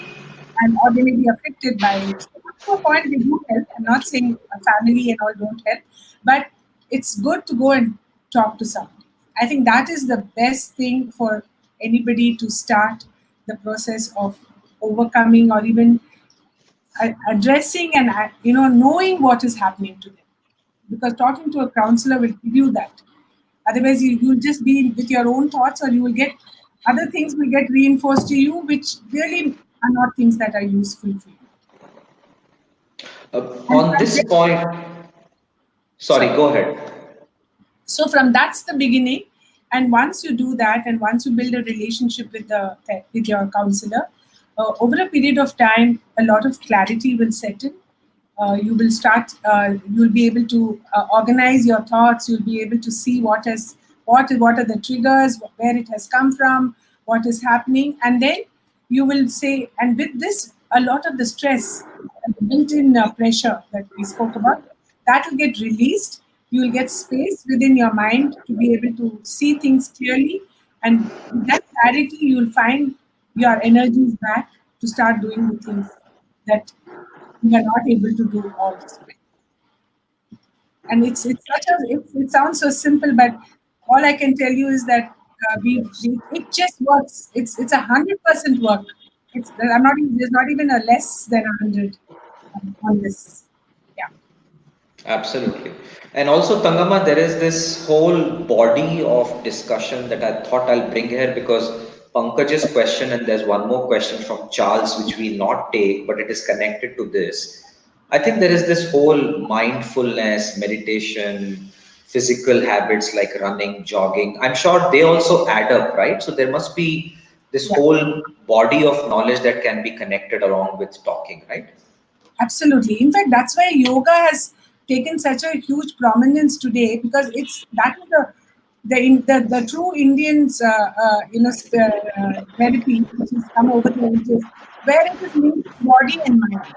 and or they may be affected by it. So up to a point, they do help. I'm not saying a family and all don't help, but it's good to go and talk to someone. I think that is the best thing for anybody to start the process of overcoming, or even addressing, and knowing what is happening to them. Because talking to a counselor will give you that. Otherwise, you'll just be with your own thoughts, or you will get other things will get reinforced to you, which really are not things that are useful for you. And On from this there, point, sorry, sorry. go ahead. So from that's the beginning, and once you do that, and once you build a relationship with your counselor, over a period of time, a lot of clarity will set in. You'll be able to organize your thoughts. You'll be able to see what are the triggers, where it has come from, what is happening, and then you will say, and with this, a lot of the stress and the built-in pressure that we spoke about, that will get released, You will get space within your mind to be able to see things clearly, and with that clarity, you will find your energy is back to start doing the things that you are not able to do all this time. And it's such a it sounds so simple, but all I can tell you is that we it just works. It's 100% work. It's I'm not even, there's not even a less than 100 on this. Yeah, Absolutely. And also, Tangama, there is this whole body of discussion that I thought I'll bring here because Pankaj's question, and there's one more question from Charles, which we'll not take, but it is connected to this. I think there is this whole mindfulness, meditation, physical habits like running, jogging. I'm sure they also add up, right? So there must be this yeah. whole body of knowledge that can be connected along with talking, right? Absolutely. In fact, that's why yoga has taken such a huge prominence today, because it's that is the true Indians therapy which has come over the ages, where it is linked to body and mind.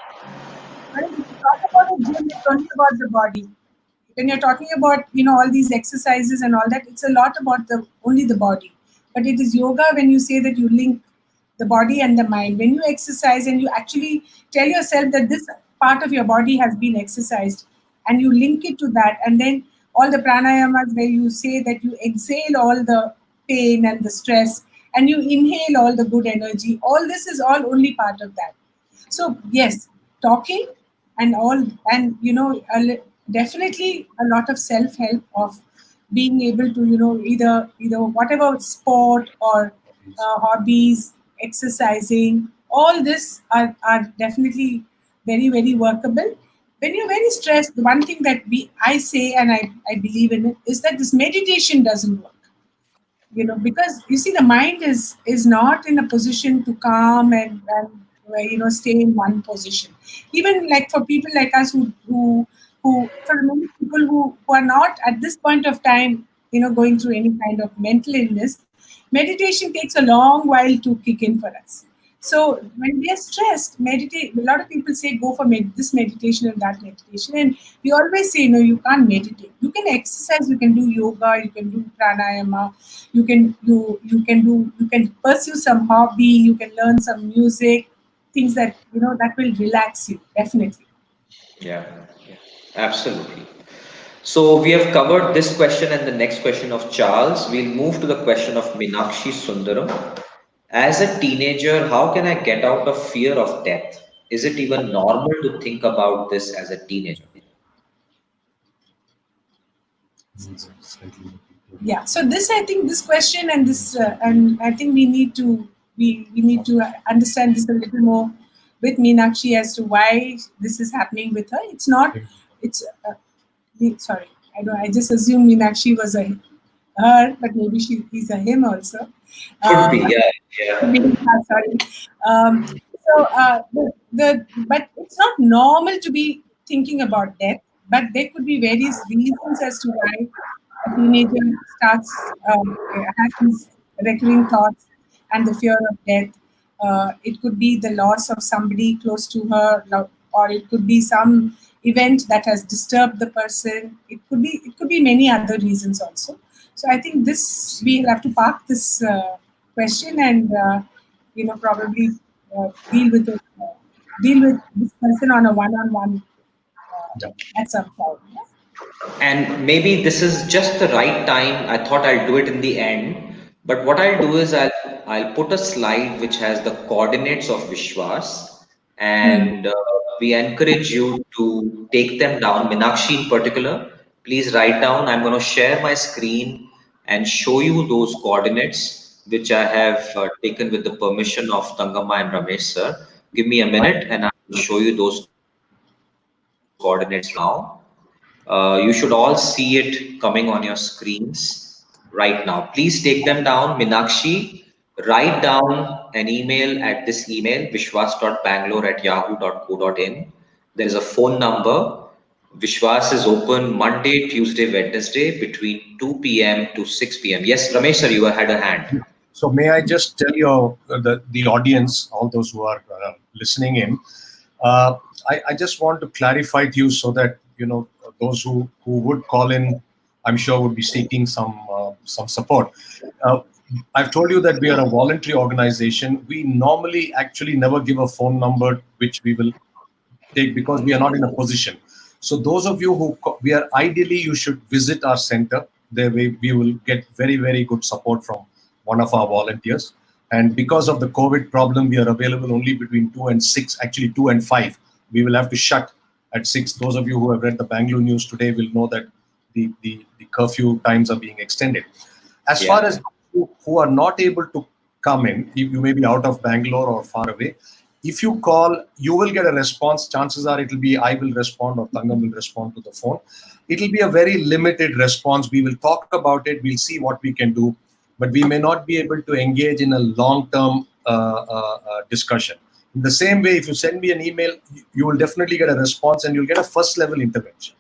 Whereas if you talk about a gym, it's only about the body. When you're talking about all these exercises and all that, it's a lot about the only the body. But it is yoga when you say that you link the body and the mind. When you exercise and you actually tell yourself that this part of your body has been exercised, and you link it to that, and then all the pranayamas where you say that you exhale all the pain and the stress, and you inhale all the good energy, all this is all only part of that. So yes, talking and all, and definitely a lot of self help of being able to either whatever sport or hobbies, exercising, all this are definitely very very workable. When you're very stressed, the one thing that I say, and I believe in it, is that this meditation doesn't work. Because you see the mind is not in a position to calm and stay in one position. Even like for people like us who for many people who are not at this point of time going through any kind of mental illness, meditation takes a long while to kick in for us. So when we are stressed, meditate. A lot of people say go for this meditation and that meditation, and we always say no, you can't meditate. You can exercise, you can do yoga, you can do pranayama, you can pursue some hobby, you can learn some music, things that will relax you definitely. Yeah, yeah, absolutely. So we have covered this question and the next question of Charles. We'll move to the question of Minakshi Sundaram. As a teenager, how can I get out of fear of death? Is it even normal to think about this as a teenager? Yeah, so this I think this question and this and I think we need to understand this a little more with Meenakshi as to why this is happening with her. It's not it's sorry, I just assumed Meenakshi was a her, but maybe he's a him also. Could be, um, yeah, yeah. Sorry. But it's not normal to be thinking about death. But there could be various reasons as to why a teenager starts has these recurring thoughts and the fear of death. It could be the loss of somebody close to her, or it could be some event that has disturbed the person. It could be many other reasons also. So I think this we'll have to park this question and probably deal with it, deal with this person on a one-on-one Yeah. at some point. Yeah? And maybe this is just the right time. I thought I'll do it in the end. But what I'll do is I'll put a slide which has the coordinates of Vishwas, Hmm. and we encourage you to take them down. Minakshi in particular, please write down. I'm going to share my screen and show you those coordinates which I have taken with the permission of Thangama and Ramesh sir. Give me a minute and I'll show you those coordinates now. You should all see it coming on your screens right now. Please take them down. Minakshi, write down an email at this email, vishwas.bangalore@yahoo.co.in. There is a phone number. Vishwas is open Monday, Tuesday, Wednesday between 2 p.m. to 6 p.m. Yes, Ramesh sir, you had a hand. So may I just tell you, the audience, all those who are listening in, I just want to clarify to you so that those who would call in, I'm sure would be seeking some support. Uh, I've told you that we are a voluntary organization. We normally actually never give a phone number which we will take because we are not in a position. So those of you we are ideally, you should visit our center. There we will get very, very good support from one of our volunteers. And because of the COVID problem, we are available only between 2 and 6, actually 2 and 5. We will have to shut at 6. Those of you who have read the Bangalore news today will know that the curfew times are being extended. As far Yeah. as who are not able to come in, you may be out of Bangalore or far away. If you call, you will get a response. Chances are it will be I will respond or Thangam will respond to the phone. It will be a very limited response. We will talk about it. We'll see what we can do, but we may not be able to engage in a long-term discussion. In the same way, if you send me an email, you will definitely get a response and you'll get a first-level intervention.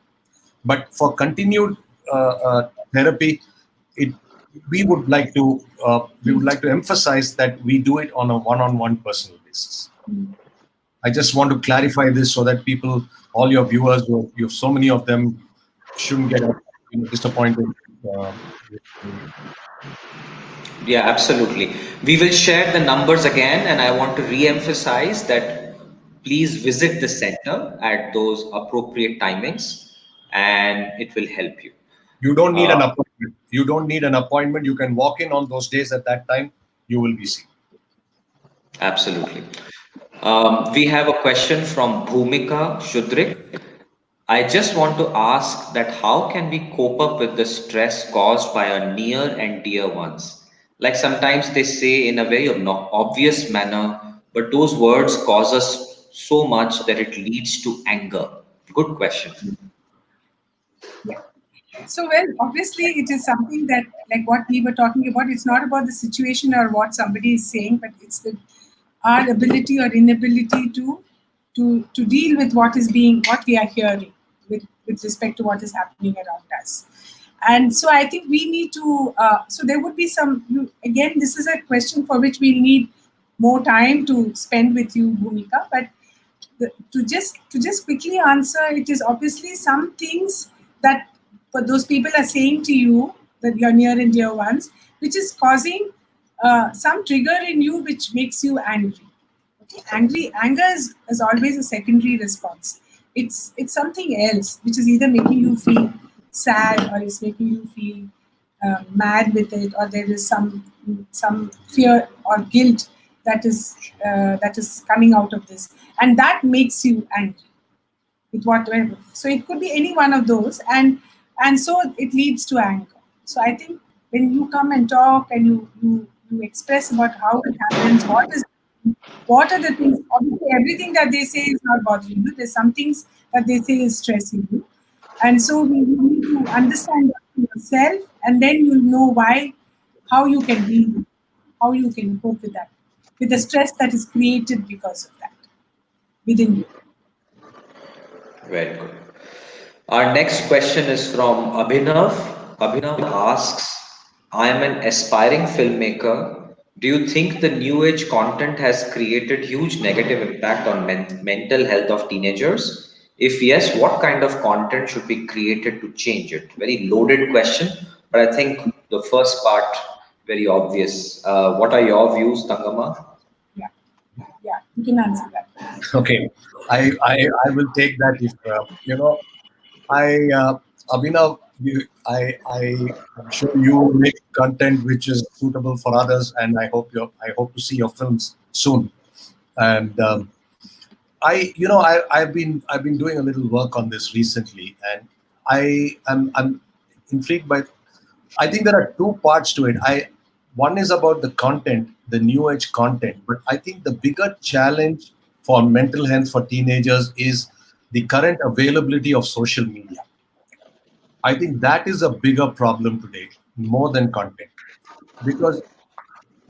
But for continued therapy, it we would like to emphasize that we do it on a one-on-one personal basis. I just want to clarify this so that people, all your viewers, you have so many of them, shouldn't get disappointed. Uh, Yeah, absolutely. We will share the numbers again, and I want to re-emphasize that please visit the center at those appropriate timings, and it will help you. you don't need Uh, an appointment. You don't need an appointment. You can walk in on those days at that time. You will be seen. Absolutely. We have a question from Bhumika Shudrik. I just want to ask that how can we cope up with the stress caused by our near and dear ones? Like sometimes they say in a very obvious manner, but those words cause us so much that it leads to anger. Good question. Yeah. So, well, obviously, it is something that, like what we were talking about, it's not about the situation or what somebody is saying, but it's our ability or inability to deal with what we are hearing with respect to what is happening around us. And so, I think we need to. So, there would be again, this is a question for which we need more time to spend with you, Bhumika. But to just quickly answer, it is obviously some things that those people are saying to you, that your near and dear ones, which is causing some trigger in you which makes you angry. Okay? Anger is always a secondary response. It's something else which is either making you feel sad, or it's making you feel mad with it, or there is some fear or guilt that is coming out of this, and that makes you angry with whatever. So it could be any one of those, and so it leads to anger. So I think when you come and talk and you express about how it happens, what are the things. Obviously, everything that they say is not bothering you. There's some things that they say is stressing you, and so we need to understand that yourself, and then you'll know how you can deal, how you can cope with the stress that is created because of that within you. Very good. Our next question is from Abhinav. Abhinav asks, I am an aspiring filmmaker. Do you think the new age content has created huge negative impact on mental health of teenagers? If yes, what kind of content should be created to change it? Very loaded question, but I think the first part very obvious. What are your views, Tangama? Yeah, yeah, you can answer that. Okay, I will take that. If I Abhinav, I'm sure you make content which is suitable for others, and I hope to see your films soon. And I've been doing a little work on this recently, and I'm intrigued by. I think there are two parts to it. One is about the content, the new age content, but I think the bigger challenge for mental health for teenagers is the current availability of social media. I think that is a bigger problem today, more than content, because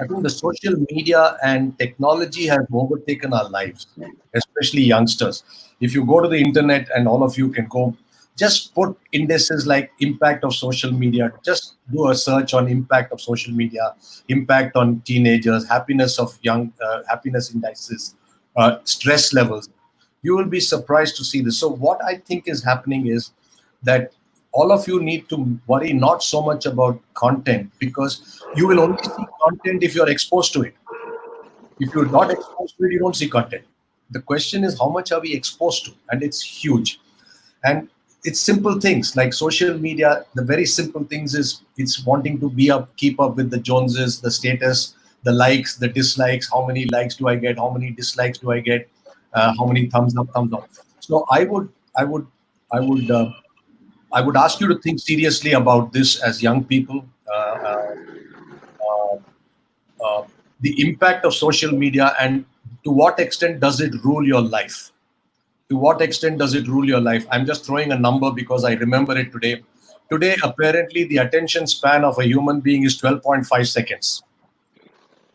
I think the social media and technology has overtaken our lives, especially youngsters. If you go to the internet, and all of you can go, just put indices like impact of social media. Just do a search on impact of social media, impact on teenagers, happiness indices, stress levels. You will be surprised to see this. So what I think is happening is that all of you need to worry not so much about content, because you will only see content if you're exposed to it. If you're not exposed to it, you don't see content. The question is, how much are we exposed to? And it's huge. And it's simple things like social media. The very simple things is it's wanting to be up, keep up with the Joneses, the status, the likes, the dislikes. How many likes do I get? How many dislikes do I get? How many thumbs up, thumbs down? So I would, I would ask you to think seriously about this as young people. Uh, uh, the impact of social media, and to what extent does it rule your life? To what extent does it rule your life? I'm just throwing a number because I remember it today. Today, apparently, the attention span of a human being is 12.5 seconds.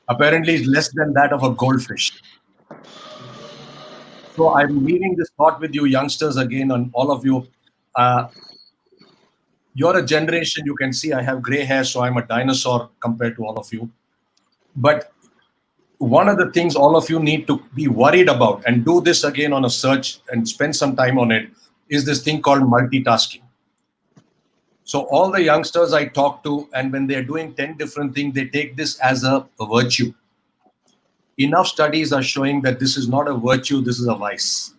Apparently, it's less than that of a goldfish. So I'm leaving this thought with you, youngsters, again, on all of you. Uh, you're a generation, you can see I have gray hair, so I'm a dinosaur compared to all of you. But one of the things all of you need to be worried about, and do this again on a search and spend some time on it, is this thing called multitasking. So all the youngsters I talk to, and when they're doing 10 different things, they take this as a virtue. Enough studies are showing that this is not a virtue, this is a vice.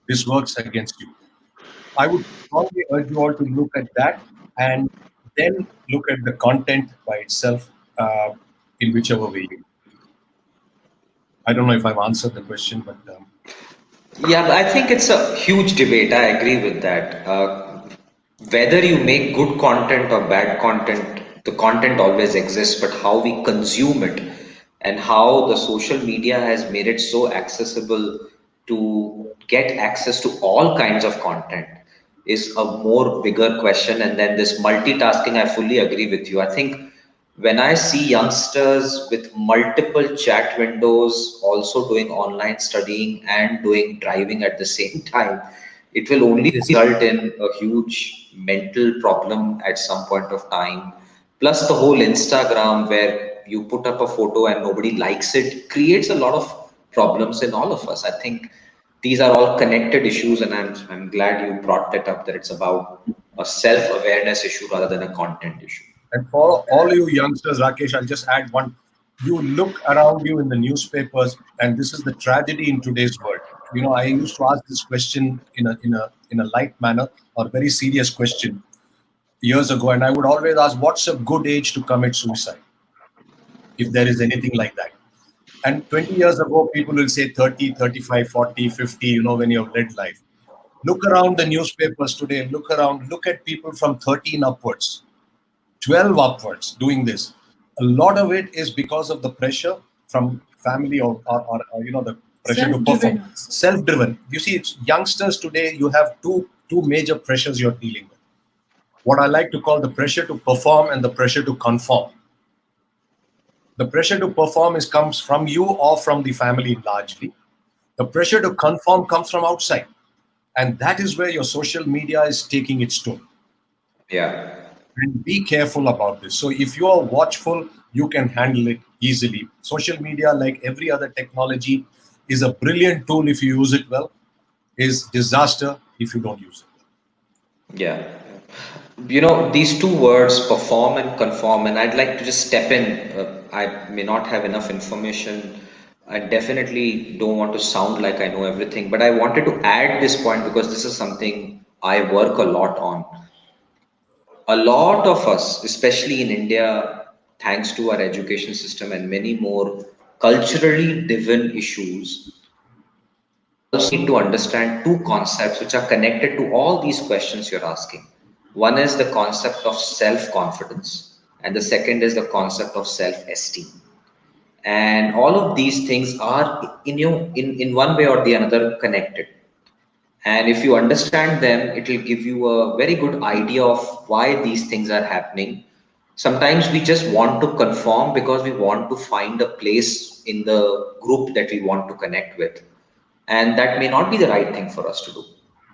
This works against you. I would strongly urge you all to look at that, and then look at the content by itself, in whichever way you. I don't know if I've answered the question, but Yeah, but I think it's a huge debate. I agree with that. Whether you make good content or bad content, the content always exists, but how we consume it and how the social media has made it so accessible to get access to all kinds of content is a more bigger question. And then this multitasking, I fully agree with you. I think when I see youngsters with multiple chat windows, also doing online studying and doing driving at the same time, it will only result in a huge mental problem at some point of time. Plus, the whole Instagram where you put up a photo and nobody likes it creates a lot of problems in all of us. I think these are all connected issues, and I'm glad you brought that up, that it's about a self awareness issue rather than a content issue. and for all you youngsters, Rakesh, I'll just add one. You look around you in the newspapers, and this is the tragedy in today's world. You know, I used to ask this question in a light manner, or a very serious question years ago, and I would always ask, "What's a good age to commit suicide, if there is anything like that?" And 20 years ago, people will say 30, 35, 40, 50. You know, when you have led life. Look around the newspapers today. Look around. Look at people from 13 upwards, 12 upwards doing this. A lot of it is because of the pressure from family, or the pressure to perform. Self-driven also. Self-driven. You see, it's youngsters today, you have two major pressures you're dealing with. What I like to call the pressure to perform and the pressure to conform. The pressure to perform comes from you or from the family largely. The pressure to conform comes from outside. And that is where your social media is taking its toll. Yeah. And be careful about this. So if you are watchful, you can handle it easily. Social media, like every other technology, is a brilliant tool if you use it well, is disaster if you don't use it Yeah. These two words, perform and conform, and I'd like to just step in. I may not have enough information. I definitely don't want to sound like I know everything, but I wanted to add this point because this is something I work a lot on. A lot of us, especially in India, thanks to our education system and many more culturally driven issues, also need to understand two concepts which are connected to all these questions you're asking. One is the concept of self confidence, and the second is the concept of self esteem. And all of these things are in one way or the another connected. And if you understand them, it will give you a very good idea of why these things are happening. Sometimes we just want to conform because we want to find a place in the group that we want to connect with, and that may not be the right thing for us to do,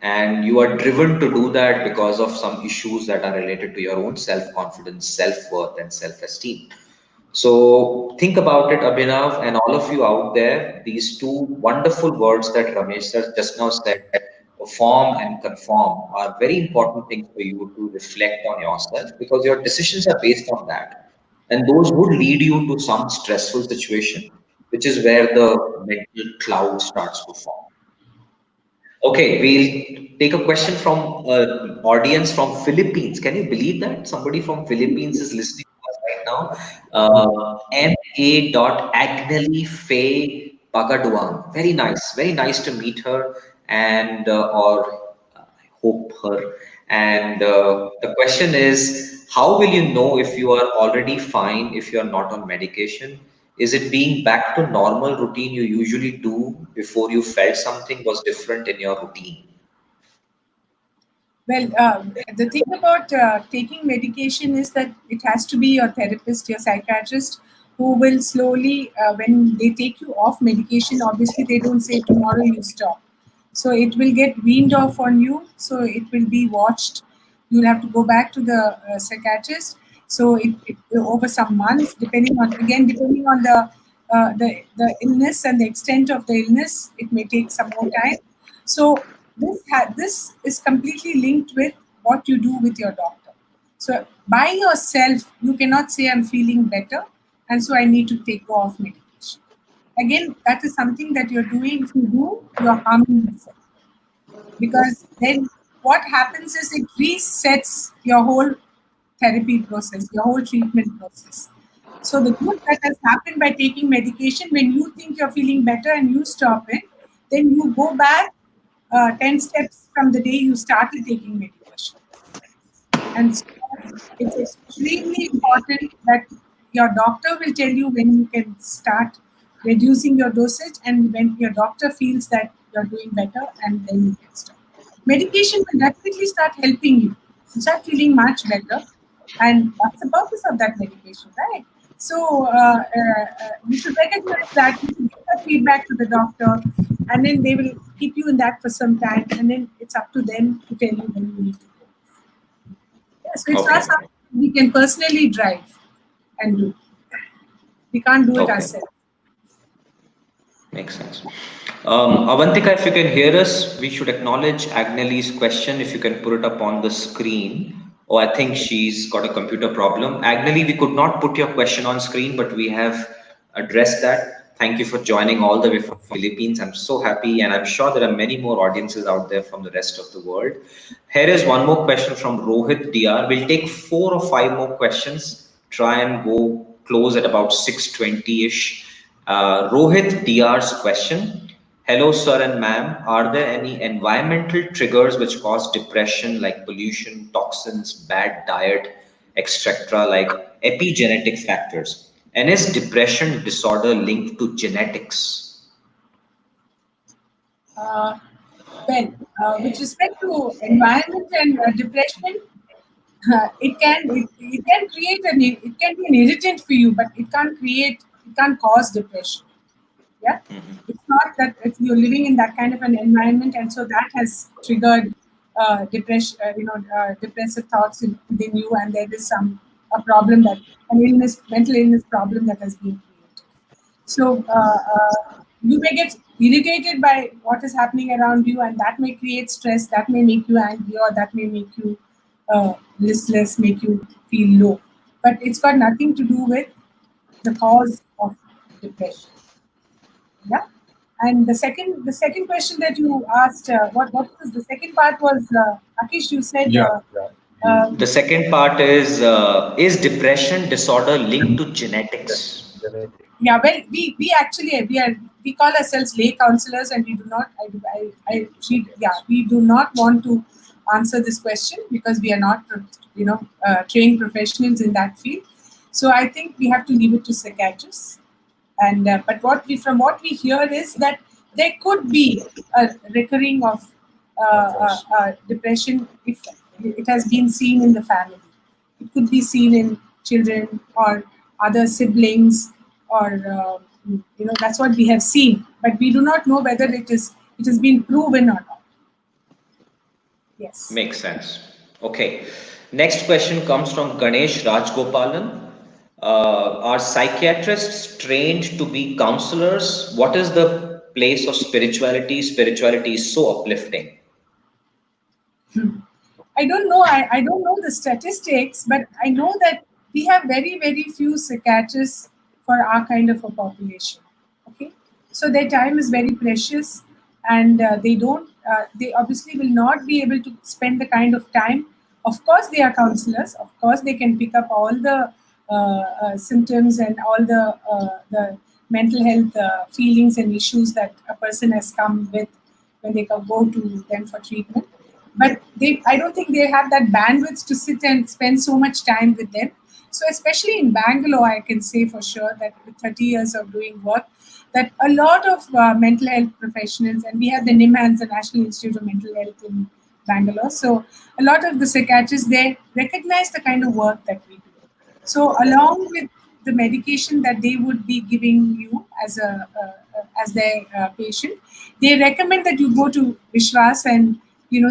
and you are driven to do that because of some issues that are related to your own self confidence, self worth, and self esteem. So think about it, Abhinav, and all of you out there, these two wonderful words that Ramesh sir just now said. perform and conform are very important things for you to reflect on yourself because your decisions are based on that. And those would lead you to some stressful situation, which is where the mental cloud starts to form. Okay, we'll take a question from audience from Philippines. Can you believe that somebody from Philippines is listening to us right now? Ma. Agnelli Faye Pagaduan. Very nice to meet her and or I hope her. And the question is, how will you know if you are already fine if you are not on medication? Is it being back to normal routine you usually do before you felt something was different in your routine? Well, the thing about taking medication is that it has to be your therapist, your psychiatrist, who will slowly, when they take you off medication, obviously they don't say tomorrow you stop. So it will get weaned off on you. So it will be watched. You'll have to go back to the psychiatrist. So it over some months, depending on the illness and the extent of the illness, it may take some more time. So this is completely linked with what you do with your doctor. So by yourself, you cannot say I'm feeling better, and so I need to take off medication. Again, that is something that you're doing. If you do, you're harming yourself because then what happens is it resets your whole therapy process, your whole treatment process. So the good that has happened by taking medication, when you think you're feeling better and you stop it, then you go back 10 steps from the day you started taking medication. And so it's extremely important that your doctor will tell you when you can start reducing your dosage and when your doctor feels that you're doing better and then you can stop. Medication will definitely start helping you. You start feeling much better. And that's the purpose of that medication, right? So you should recognize that, you should give that feedback to the doctor, and then they will keep you in that for some time, and then it's up to them to tell you when you need to go. Yeah, so it's not Okay, something we can personally drive and do. We can't do it okay, ourselves. makes sense. Avantika, if you can hear us, we should acknowledge Agnelli's question. If you can put it up on the screen. Oh, I think she's got a computer problem. Agnelli, we could not put your question on screen, but we have addressed that. Thank you for joining all the way from Philippines. I'm so happy, and I'm sure there are many more audiences out there from the rest of the world. Here is one more question from Rohit DR. We'll take 4 or 5 more questions. Try and go close at about 6:20-ish. Rohit DR's question. Hello, sir and ma'am. Are there any environmental triggers which cause depression, like pollution, toxins, bad diet, etc., like epigenetic factors? And is depression disorder linked to genetics? Uh, with respect to environment and depression, it can create it can be an irritant for you, but it can't cause depression. Yeah, it's not that if you're living in that kind of an environment and so that has triggered depression, depressive thoughts within you, and there is some a problem that an illness, mental illness problem that has been created. So you may get irritated by what is happening around you, and that may create stress, that may make you angry, or that may make you listless, make you feel low. But it's got nothing to do with the cause of depression. Yeah. And the second question that you asked, what was the second part was, Akish, you said, Yeah, yeah. The um, second part is depression disorder linked to genetics? Genetic. yeah, well, we actually we call ourselves lay counselors, and we do not we do not want to answer this question because we are not trained professionals in that field. So I think we have to leave it to psychiatrists. And but what we hear is that there could be a recurring of depression if it has been seen in the family. It could be seen in children or other siblings, or that's what we have seen. But we do not know whether it has been proven or not. Yes. Makes sense. Okay. Next question comes from Ganesh Rajgopalan. Are psychiatrists trained to be counselors? What is the place of spirituality? Spirituality is so uplifting. I don't know. I don't know the statistics, but I know that we have very, very few psychiatrists for our kind of a population. Okay, so their time is very precious, and they don't. They obviously will not be able to spend the kind of time. Of course, they are counselors. Of course, they can pick up all the symptoms and all the mental health feelings and issues that a person has come with when they go to them for treatment. But I don't think they have that bandwidth to sit and spend so much time with them. So especially in Bangalore, I can say for sure that with 30 years of doing work, that a lot of mental health professionals, and we have the NIMHANS, the National Institute of Mental Health in Bangalore. So a lot of the psychiatrists there recognize the kind of work that we do. So along with the medication that they would be giving you as their patient, they recommend that you go to Vishwas and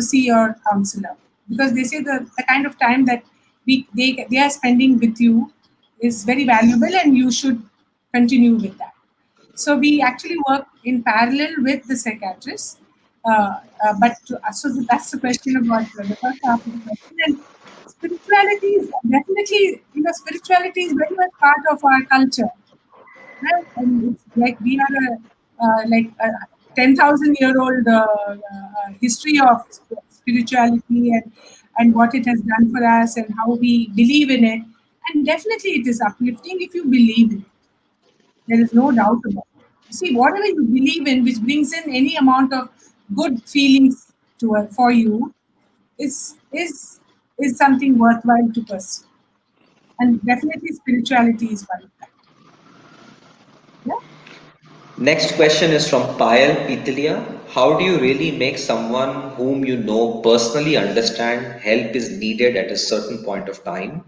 see your counselor, because they say the kind of time that they are spending with you is very valuable, and you should continue with that. So we actually work in parallel with the psychiatrists. So that's the question about the first half of the question. And spirituality is definitely, spirituality is very much part of our culture, right? And it's like we are like a 10,000-year-old history of spirituality, and what it has done for us and how we believe in it. And definitely it is uplifting if you believe in it. There is no doubt about it. You see, whatever you believe in, which brings in any amount of good feelings for you, is something worthwhile to pursue. And definitely spirituality is one of that. Yeah. Next question is from Payal Pitalia. How do you really make someone whom you know personally understand help is needed at a certain point of time?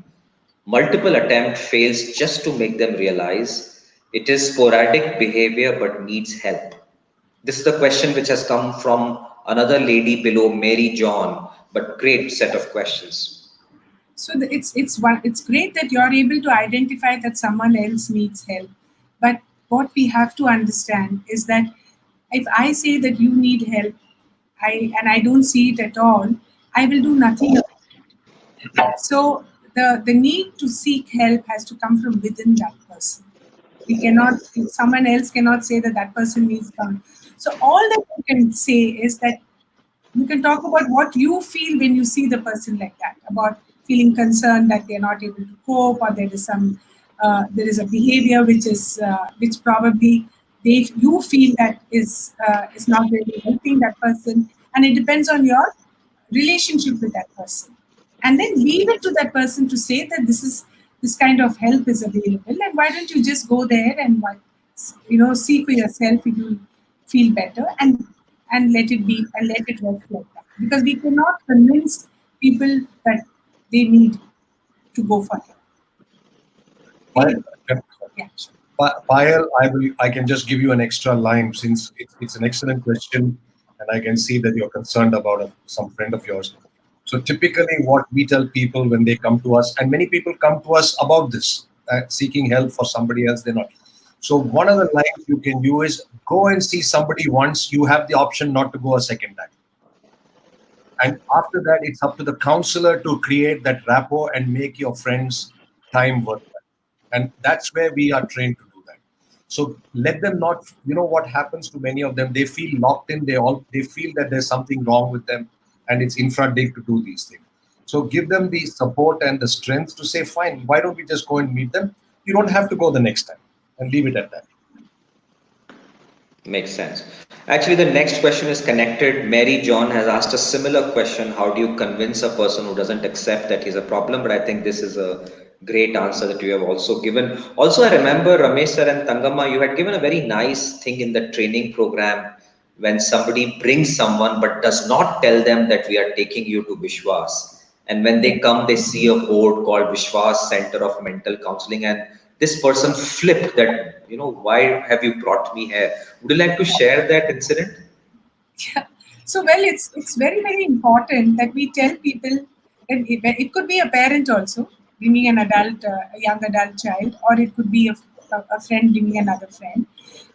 Multiple attempt fails just to make them realize it is sporadic behavior but needs help. This is the question which has come from another lady below, Mary John, but great set of questions. So it's great that you're able to identify that someone else needs help, but what we have to understand is that if I say that you need help, I don't see it at all, I will do nothing about it. So the need to seek help has to come from within that person. We cannot, someone else cannot say that that person needs help. So all that you can say is that you can talk about what you feel when you see the person like that, about feeling concerned that they're not able to cope, or there is a behavior which probably you feel that is not really helping that person, and it depends on your relationship with that person. And then leave it to that person to say that this kind of help is available, and why don't you just go there and see for yourself if you feel better, and let it be, and let it work like that, because we cannot convince people that they need to go for help. Payal, Yeah, sure. I can just give you an extra line, since it's an excellent question, and I can see that you're concerned about some friend of yours. So typically, what we tell people when they come to us, and many people come to us about this, seeking help for somebody else, they're not. So one of the lines you can use is, go and see somebody once. You have the option not to go a second time. And after that, it's up to the counselor to create that rapport and make your friends' time worthwhile. And that's where we are trained to do that. So let them not, what happens to many of them, they feel locked in, they feel that there's something wrong with them, and it's infra dig to do these things. So give them the support and the strength to say, fine, why don't we just go and meet them? You don't have to go the next time, and leave it at that. Makes sense. Actually, the next question is connected. Mary John has asked a similar question. How do you convince a person who doesn't accept that he's a problem? But I think this is a great answer that you have also given. Also, I remember Ramesh sir and Thangama, you had given a very nice thing in the training program when somebody brings someone but does not tell them that we are taking you to Vishwas. And when they come, they see a board called Vishwas Center of Mental Counseling, and this person flipped that, why have you brought me here? Would you like to share that incident? Yeah. So, well, it's very, very important that we tell people that it could be a parent also bringing an adult, a young adult child, or it could be a friend bringing another friend,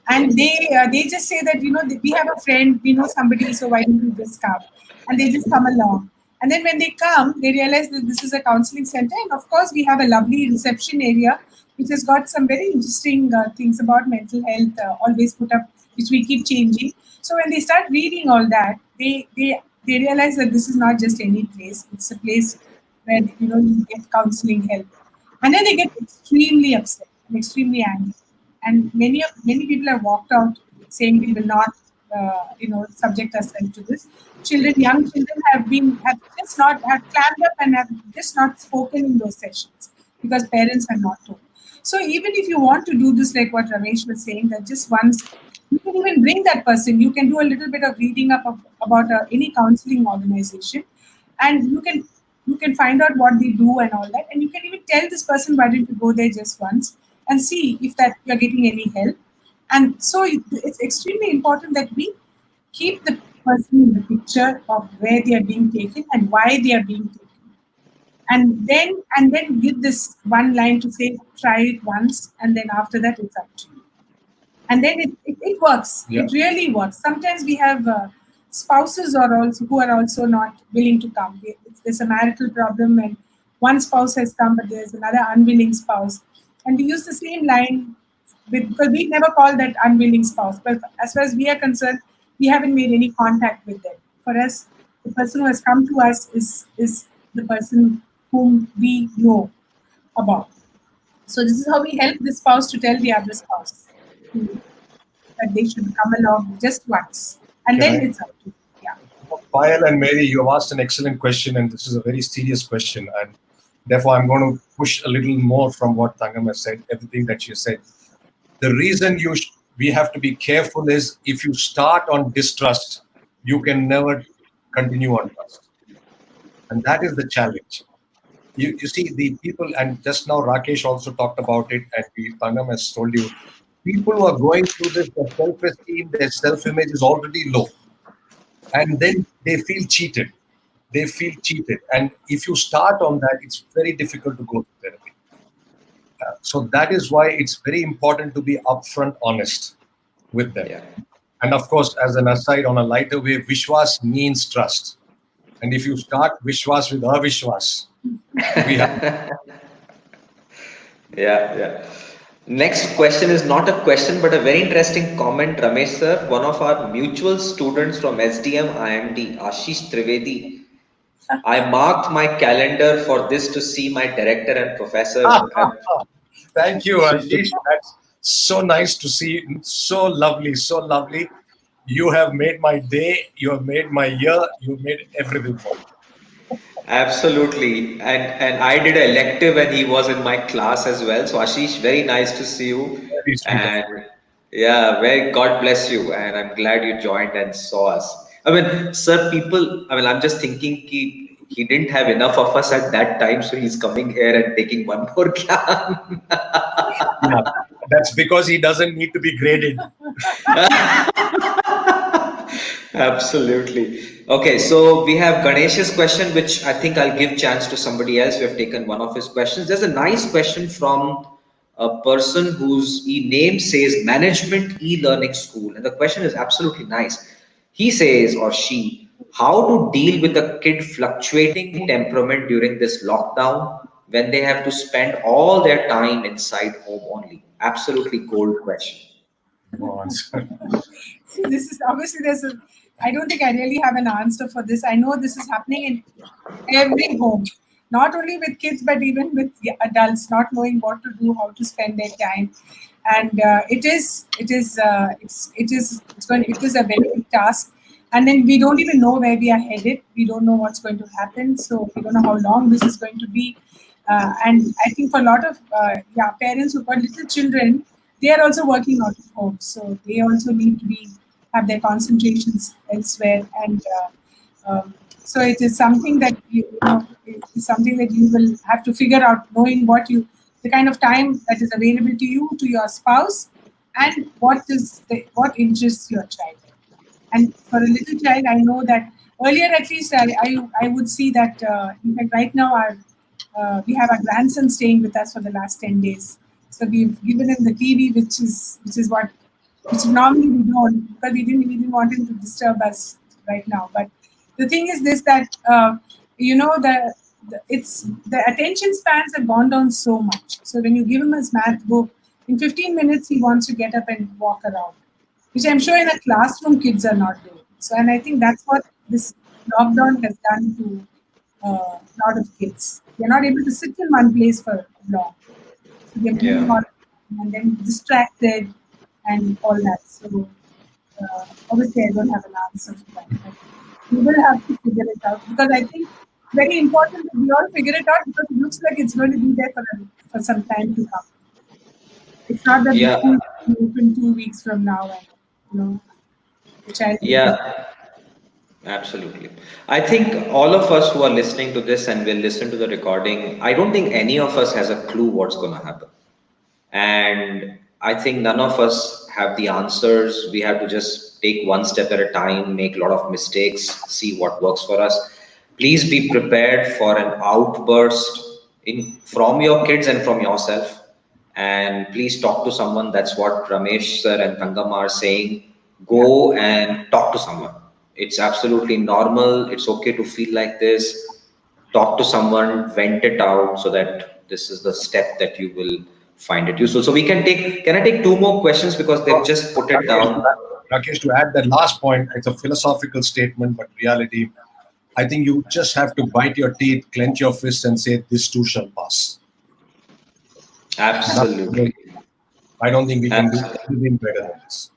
and they just say that we have a friend, we know somebody, so why don't you just come? And they just come along. And then when they come, they realize that this is a counseling center. And of course, we have a lovely reception area, which has got some very interesting things about mental health always put up, which we keep changing. So when they start reading all that, they realize that this is not just any place. It's a place where you get counseling help. And then they get extremely upset and extremely angry. And many people have walked out saying we will not, subject ourselves to this. Young children have just not have clammed up and have just not spoken in those sessions because parents are not told. So even if you want to do this, like what Ramesh was saying, that just once you can even bring that person. You can do a little bit of reading up about any counseling organization, and you can find out what they do and all that, and you can even tell this person why don't you go there just once and see if that you're getting any help. And so it's extremely important that we keep the person in the picture of where they are being taken and why they are being taken, and then give this one line to say try it once, and then after that it's up to you. And then it works. Yeah. It really works. Sometimes we have spouses who are also not willing to come. There's a marital problem, and one spouse has come, but there's another unwilling spouse, and we use the same line because we never call that unwilling spouse. But as far as we are concerned, we haven't made any contact with them. For us, the person who has come to us is the person whom we know about. So this is how we help the spouse to tell the other spouse that they should come along just once, and Can then I? it's up to you. Yeah. Payal and Mary, you have asked an excellent question, and this is a very serious question. And therefore, I'm going to push a little more from what Thangam has said, everything that she said. The reason we have to be careful is if you start on distrust, you can never continue on trust. And that is the challenge. You see, the people, and just now Rakesh also talked about it, and Thangam has told you, people who are going through this, their self-esteem, their self-image is already low, and then they feel cheated. They feel cheated, and if you start on that, it's very difficult to go to therapy. So that is why it's very important to be upfront, honest with them. Yeah. And of course, as an aside, on a lighter way, Vishwas means trust. And if you start Vishwas with Avishwas, we have. Yeah, yeah. Next question is not a question but a very interesting comment, Ramesh sir. One of our mutual students from SDM IMD, Ashish Trivedi. I marked my calendar for this to see my director and professor. Thank you, Ashish. That's so nice to see. So lovely, so lovely. You have made my day. You have made my year. You made everything for me. Absolutely. And I did an elective and he was in my class as well. So Ashish, very nice to see you. Very sweet of And you. yeah, very God bless you. And I'm glad you joined and saw us. I mean, sir, I'm just thinking he didn't have enough of us at that time, so he's coming here and taking one more class. Yeah, that's because he doesn't need to be graded. Absolutely. Okay, so we have Ganesh's question, which I think I'll give chance to somebody else. We have taken one of his questions. There's a nice question from a person whose name says Management E-Learning School, and the question is absolutely nice. He says, or she, how to deal with a kid fluctuating temperament during this lockdown when they have to spend all their time inside home only. Absolutely gold question. No answer. See, this is obviously I don't think I really have an answer for this. I know this is happening in every home, not only with kids but even with adults, not knowing what to do, how to spend their time, and it is a very big task. And then we don't even know where we are headed. We don't know what's going to happen. So we don't know how long this is going to be. And I think for a lot of parents who've got little children, they are also working out of home, so they also need to have their concentrations elsewhere. And so it is something that it is something that you will have to figure out, knowing the kind of time that is available to you, to your spouse, and what interests your child. And for a little child, I know that earlier, at least, I would see that. In fact, right now, we have our grandson staying with us for the last 10 days. So we've given him the TV, which normally we don't, because we didn't want him to disturb us right now. But the thing is this, that you know the attention spans have gone down so much. So when you give him his math book, in 15 minutes he wants to get up and walk around, which I'm sure in a classroom kids are not doing. So, and I think that's what this lockdown has done to a lot of kids. They're not able to sit in one place for long. So they're moving Yeah. on and then distracted and all that. So obviously, I don't have an answer for that. But we will have to figure it out because I think very important that we all figure it out because it looks like it's going to be there for some time to come. It's not that the Yeah. school will open 2 weeks from now and the child will be. Yeah. Absolutely. I think all of us who are listening to this and will listen to the recording, I don't think any of us has a clue what's going to happen. And I think none of us have the answers. We have to just take one step at a time, make a lot of mistakes, see what works for us. Please be prepared for an outburst from your kids and from yourself. And please talk to someone. That's what Ramesh sir and Thangam are saying. Yeah. Go and talk to someone. It's absolutely normal. It's okay to feel like this. Talk to someone, vent it out so that this is the step that you will find it useful. So can I take two more questions because they've just put it Rakesh, down? Rakesh, to add that last point, it's a philosophical statement, but reality, I think you just have to bite your teeth, clench your fists, and say, "This too shall pass." Absolutely. I don't think we can do Absolutely. anything better than this.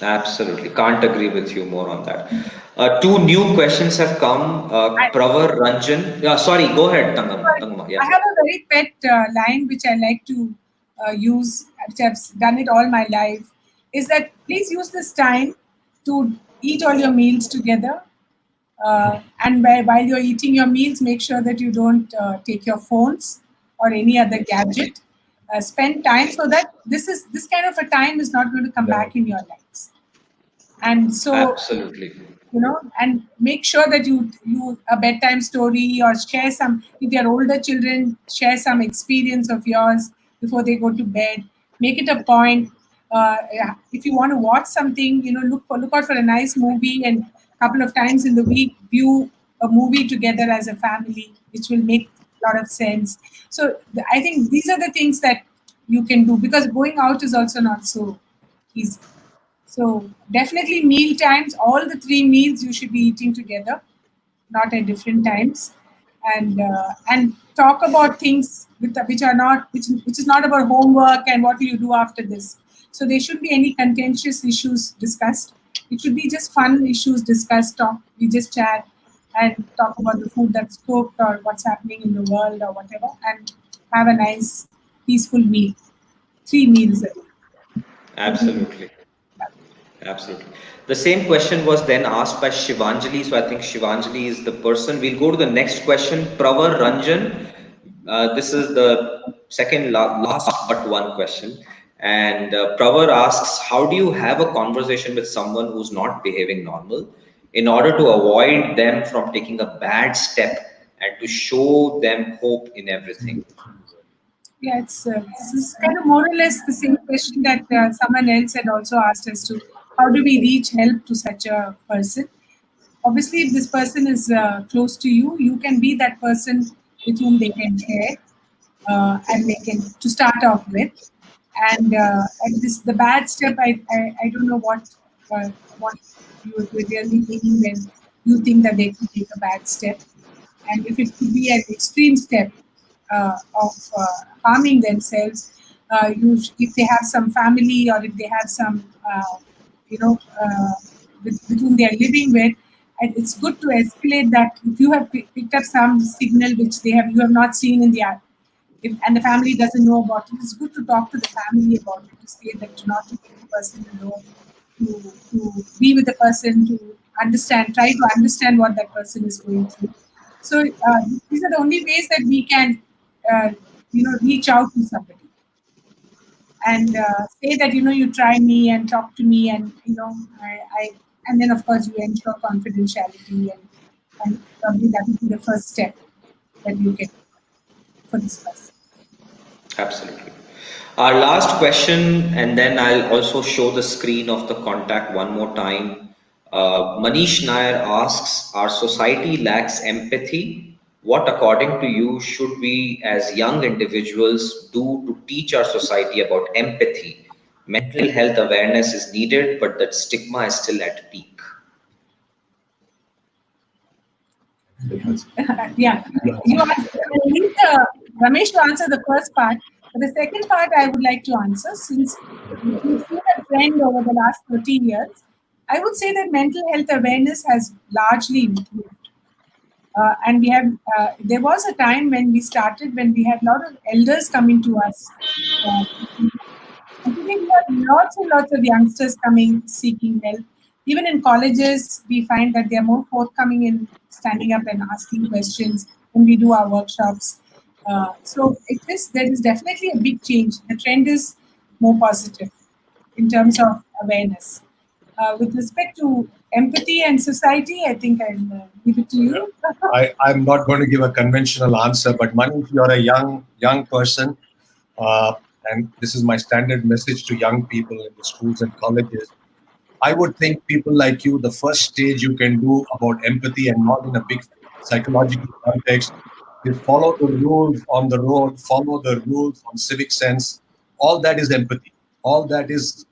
Absolutely. Can't agree with you more on that. Two new questions have come. I, Pravar Ranjan. Sorry, go ahead, Tangam. Tangam, I yeah. have a very pet line which I like to use, which I've done it all my life, is that please use this time to eat all your meals together. And while you're eating your meals, make sure that you don't take your phones or any other gadget. Spend time so that this kind of a time is not going to come Never. back in your lives. And so Absolutely. and make sure that you a bedtime story or share some, if they're older children, share some experience of yours before they go to bed. Make it a point. Yeah, if you want to watch something, look out for a nice movie, and a couple of times in the week view a movie together as a family, which will make a lot of sense. So I think these are the things that you can do, because going out is also not so easy. So definitely meal times, all the three meals you should be eating together, not at different times, and talk about things which are not which is not about homework and what will you do after this. So there shouldn't be any contentious issues discussed. It should be just fun issues discussed. We just chat and talk about the food that's cooked or what's happening in the world or whatever, and have a nice peaceful meal. Three meals a day. Every- Absolutely. Absolutely. The same question was then asked by Shivanjali. So I think Shivanjali is the person. We'll go to the next question. Pravar Ranjan. This is the second last but one question. And Pravar asks, how do you have a conversation with someone who's not behaving normal in order to avoid them from taking a bad step and to show them hope in everything? Yeah, this is kind of more or less the same question that someone else had also asked us to. How do we reach help to such a person? Obviously, if this person is close to you, you can be that person with whom they can share, and they can to start off with. And this the bad step. I don't know what you really mean when you think that they could take a bad step, and if it could be an extreme step of harming themselves, if they have some family or if they have some, you know, uh, with whom they are living with, and it's good to escalate that. If you have picked up some signal which you have not seen in the app, and the family doesn't know about it, it's good to talk to the family about it, to say that not to leave the person alone, to be with the person, to try to understand what that person is going through. So these are the only ways that we can, uh, reach out to somebody and say that you try me and talk to me, and and then of course you ensure confidentiality, and probably that would be the first step that you get for this person. Absolutely. Our last question, and then I'll also show the screen of the contact one more time. Manish Nair asks, our society lacks empathy. What, according to you, should we as young individuals do to teach our society about empathy? Mental health awareness is needed, but that stigma is still at peak. Yeah, you asked, I need Ramesh to answer the first part. But the second part, I would like to answer since we've seen a trend over the last 30 years. I would say that mental health awareness has largely improved. And we have, there was a time when we started when we had a lot of elders coming to us. Uh, and today we have lots and lots of youngsters coming seeking help. Even in colleges, we find that they are more forthcoming in standing up and asking questions when we do our workshops. So it is there is definitely a big change. The trend is more positive in terms of awareness. With respect to empathy and society, I think I'll give it to you. I'm not going to give a conventional answer, but Mani, if you're a young person, uh, and this is my standard message to young people in the schools and colleges, I would think people like you, the first stage you can do about empathy and not in a big psychological context is follow the rules on the road, follow the rules on civic sense. All that is empathy. All that is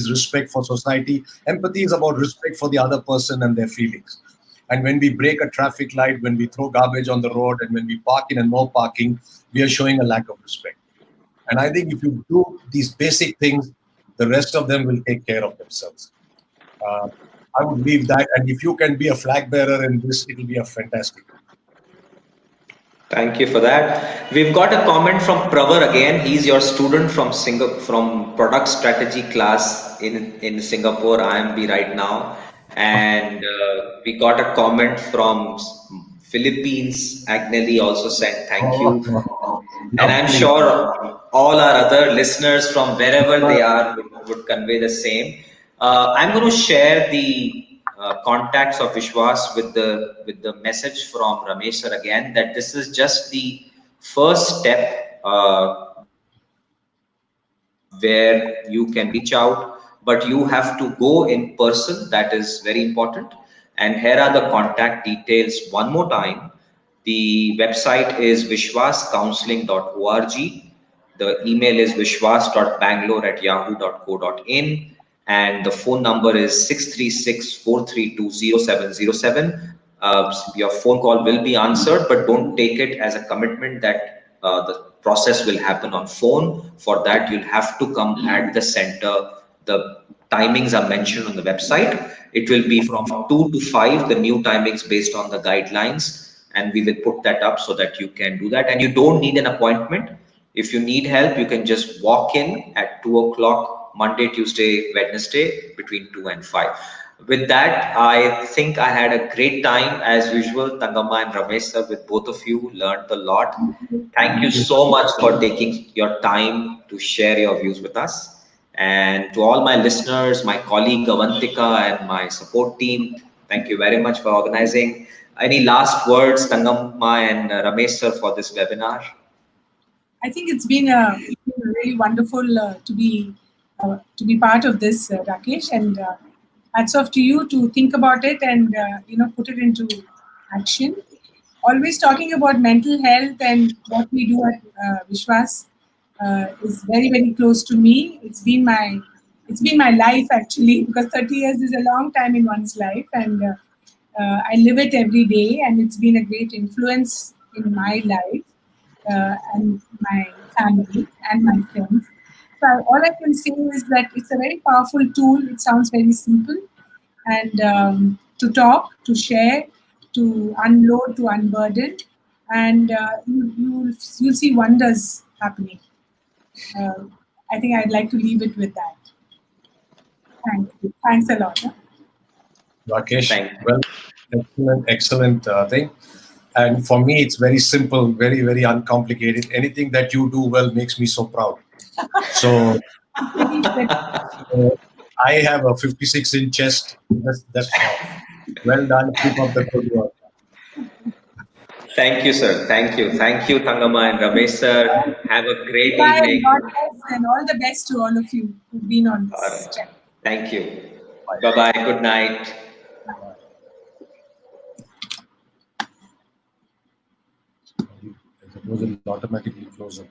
respect for society. Empathy is about respect for the other person and their feelings. And when we break a traffic light, when we throw garbage on the road, and when we park in a no parking, we are showing a lack of respect. And I think if you do these basic things, the rest of them will take care of themselves. Uh, I would leave that. And if you can be a flag bearer in this, it will be a fantastic. Thank you for that. We've got a comment from Pravar again. He's your student from from product strategy class in Singapore, IMB right now. And we got a comment from Philippines. Agnelli also said thank you. And I'm Lovely. sure all our other listeners from wherever they are would convey the same. I'm going to share the contacts of Vishwas with the message from Ramesh sir again that this is just the first step where you can reach out, but you have to go in person. That is very important. And here are the contact details one more time. The website is vishwascounseling.org. The email is vishwas.bangalore@yahoo.co.in. And the phone number is 636-432-0707. Your phone call will be answered, but don't take it as a commitment that the process will happen on phone. For that, you'll have to come at the center. The timings are mentioned on the website. It will be from 2 to 5, the new timings based on the guidelines. And we will put that up so that you can do that. And you don't need an appointment. If you need help, you can just walk in at 2 o'clock, Monday, Tuesday, Wednesday, between 2 and 5. With that, I think I had a great time as usual. Thangama and Ramesh sir, with both of you, learned a lot. Thank you so much for taking your time to share your views with us. And to all my listeners, my colleague Avantika and my support team, thank you very much for organizing. Any last words, Thangama and Ramesh sir, for this webinar? I think it's been really wonderful to be part of this, Rakesh, and hats off to you to think about it and put it into action. Always talking about mental health and what we do at Vishwas is very very close to me. It's been my life actually because 30 years is a long time in one's life, and I live it every day, and it's been a great influence in my life and my family and my friends. So all I can say is that it's a very powerful tool. It sounds very simple, and to talk, to share, to unload, to unburden, and you'll see wonders happening. Uh, I think I'd like to leave it with that. Thank you. Thanks a lot. Huh? Rakesh, Thank well, excellent thing. And for me, it's very simple, very, very uncomplicated. Anything that you do well makes me so proud. So I have a 56-inch chest. That's well done. Keep up the good work. Thank you, sir. Thank you. Thank you, Thangama and Ramesh, sir. Have a great Bye, and evening. God bless, and all the best to all of you who've been on All this right. channel. Thank you. Bye. Bye bye. Good night. because it will automatically close up.